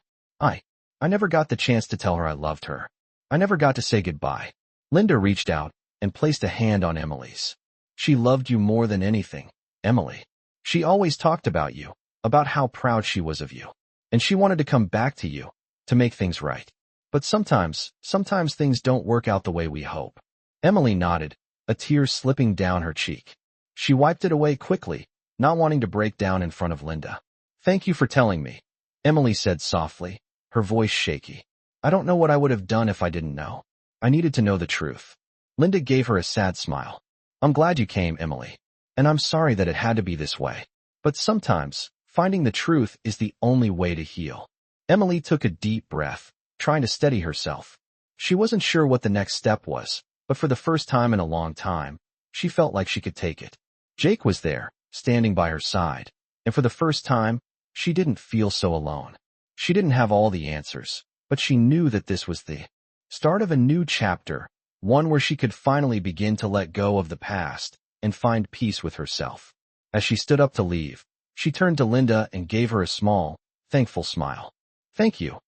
I never got the chance to tell her I loved her. I never got to say goodbye. Linda reached out and placed a hand on Emily's. She loved you more than anything, Emily. She always talked about you, about how proud she was of you. And she wanted to come back to you, to make things right. But sometimes things don't work out the way we hope. Emily nodded, a tear slipping down her cheek. She wiped it away quickly, not wanting to break down in front of Linda. Thank you for telling me, Emily said softly, her voice shaky. I don't know what I would have done if I didn't know. I needed to know the truth. Linda gave her a sad smile. I'm glad you came, Emily. And I'm sorry that it had to be this way. But sometimes, finding the truth is the only way to heal. Emily took a deep breath, trying to steady herself. She wasn't sure what the next step was, but for the first time in a long time, she felt like she could take it. Jake was there, standing by her side, and for the first time, she didn't feel so alone. She didn't have all the answers, but she knew that this was the start of a new chapter, one where she could finally begin to let go of the past and find peace with herself. As she stood up to leave, she turned to Linda and gave her a small, thankful smile. Thank you,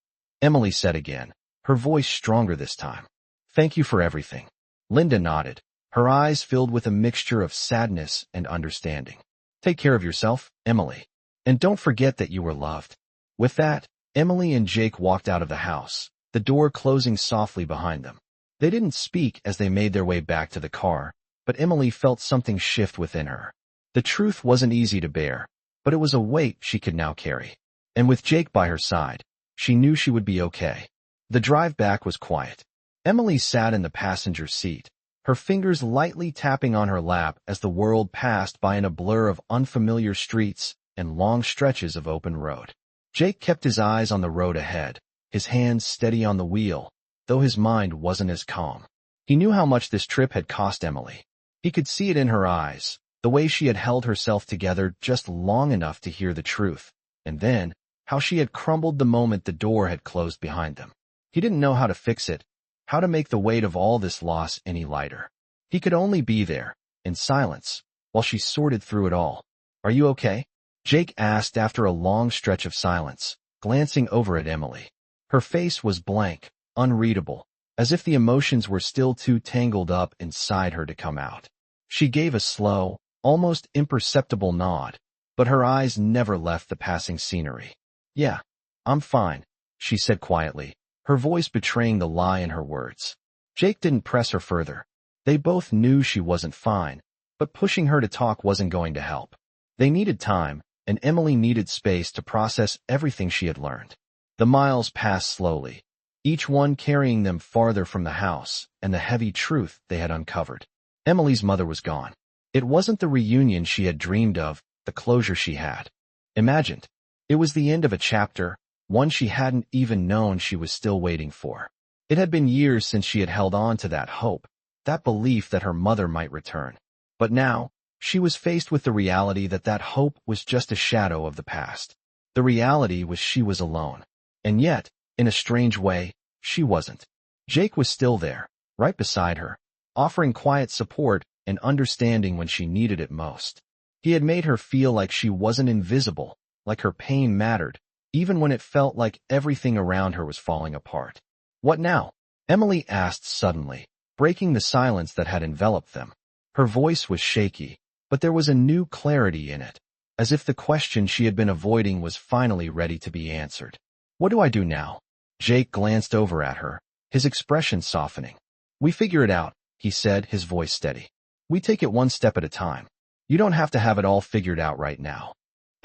Emily said again, her voice stronger this time. Thank you for everything. Linda nodded, her eyes filled with a mixture of sadness and understanding. Take care of yourself, Emily. And don't forget that you were loved. With that, Emily and Jake walked out of the house, the door closing softly behind them. They didn't speak as they made their way back to the car, but Emily felt something shift within her. The truth wasn't easy to bear, but it was a weight she could now carry. And with Jake by her side, she knew she would be okay. The drive back was quiet. Emily sat in the passenger seat, her fingers lightly tapping on her lap as the world passed by in a blur of unfamiliar streets and long stretches of open road. Jake kept his eyes on the road ahead, his hands steady on the wheel, though his mind wasn't as calm. He knew how much this trip had cost Emily. He could see it in her eyes, the way she had held herself together just long enough to hear the truth, and then, how she had crumbled the moment the door had closed behind them. He didn't know how to fix it, how to make the weight of all this loss any lighter. He could only be there, in silence, while she sorted through it all. Are you okay? Jake asked after a long stretch of silence, glancing over at Emily. Her face was blank, unreadable, as if the emotions were still too tangled up inside her to come out. She gave a slow, almost imperceptible nod, but her eyes never left the passing scenery. Yeah, I'm fine, she said quietly, her voice betraying the lie in her words. Jake didn't press her further. They both knew she wasn't fine, but pushing her to talk wasn't going to help. They needed time, and Emily needed space to process everything she had learned. The miles passed slowly, each one carrying them farther from the house and the heavy truth they had uncovered. Emily's mother was gone. It wasn't the reunion she had dreamed of, the closure she had imagined. It was the end of a chapter, one she hadn't even known she was still waiting for. It had been years since she had held on to that hope, that belief that her mother might return. But now, she was faced with the reality that that hope was just a shadow of the past. The reality was she was alone. And yet, in a strange way, she wasn't. Jake was still there, right beside her, offering quiet support and understanding when she needed it most. He had made her feel like she wasn't invisible, like her pain mattered, even when it felt like everything around her was falling apart. What now? Emily asked suddenly, breaking the silence that had enveloped them. Her voice was shaky, but there was a new clarity in it, as if the question she had been avoiding was finally ready to be answered. What do I do now? Jake glanced over at her, his expression softening. We figure it out, he said, his voice steady. We take it one step at a time. You don't have to have it all figured out right now.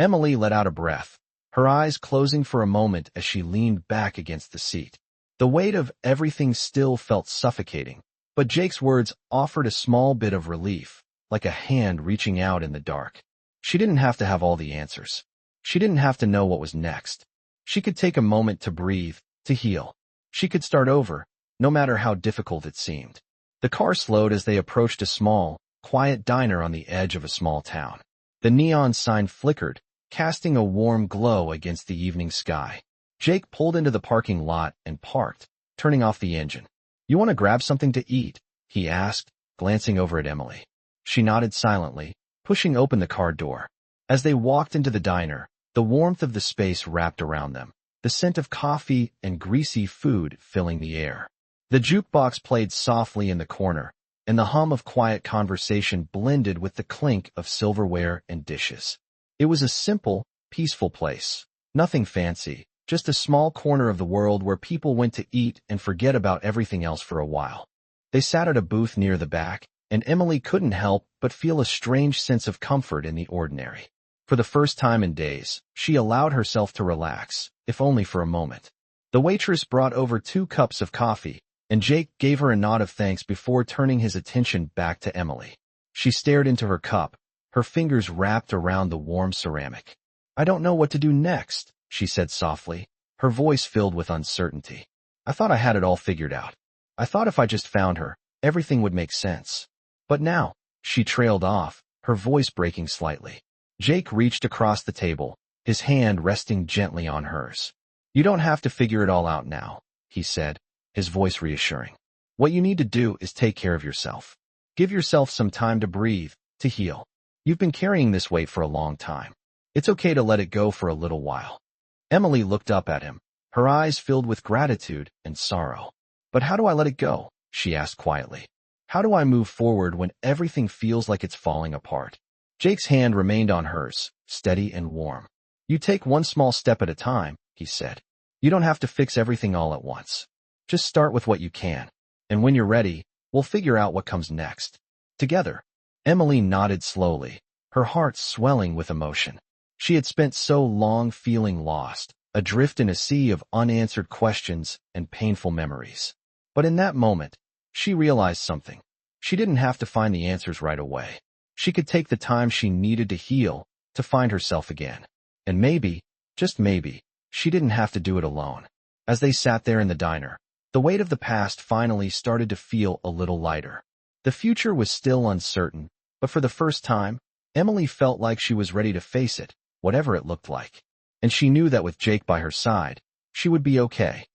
Emily let out a breath, her eyes closing for a moment as she leaned back against the seat. The weight of everything still felt suffocating, but Jake's words offered a small bit of relief, like a hand reaching out in the dark. She didn't have to have all the answers. She didn't have to know what was next. She could take a moment to breathe, to heal. She could start over, no matter how difficult it seemed. The car slowed as they approached a small, quiet diner on the edge of a small town. The neon sign flickered, casting a warm glow against the evening sky. Jake pulled into the parking lot and parked, turning off the engine. You want to grab something to eat? He asked, glancing over at Emily. She nodded silently, pushing open the car door. As they walked into the diner, the warmth of the space wrapped around them, the scent of coffee and greasy food filling the air. The jukebox played softly in the corner, and the hum of quiet conversation blended with the clink of silverware and dishes. It was a simple, peaceful place. Nothing fancy, just a small corner of the world where people went to eat and forget about everything else for a while. They sat at a booth near the back, and Emily couldn't help but feel a strange sense of comfort in the ordinary. For the first time in days, she allowed herself to relax, if only for a moment. The waitress brought over 2 cups of coffee, and Jake gave her a nod of thanks before turning his attention back to Emily. She stared into her cup, her fingers wrapped around the warm ceramic. I don't know what to do next, she said softly, her voice filled with uncertainty. I thought I had it all figured out. I thought if I just found her, everything would make sense. But now, she trailed off, her voice breaking slightly. Jake reached across the table, his hand resting gently on hers. You don't have to figure it all out now, he said, his voice reassuring. What you need to do is take care of yourself. Give yourself some time to breathe, to heal. You've been carrying this weight for a long time. It's okay to let it go for a little while. Emily looked up at him, her eyes filled with gratitude and sorrow. But how do I let it go? She asked quietly. How do I move forward when everything feels like it's falling apart? Jake's hand remained on hers, steady and warm. You take one small step at a time, he said. You don't have to fix everything all at once. Just start with what you can. And when you're ready, we'll figure out what comes next. Together. Emily nodded slowly, her heart swelling with emotion. She had spent so long feeling lost, adrift in a sea of unanswered questions and painful memories. But in that moment, she realized something. She didn't have to find the answers right away. She could take the time she needed to heal, to find herself again. And maybe, just maybe, she didn't have to do it alone. As they sat there in the diner, the weight of the past finally started to feel a little lighter. The future was still uncertain, but for the first time, Emily felt like she was ready to face it, whatever it looked like. And she knew that with Jake by her side, she would be okay.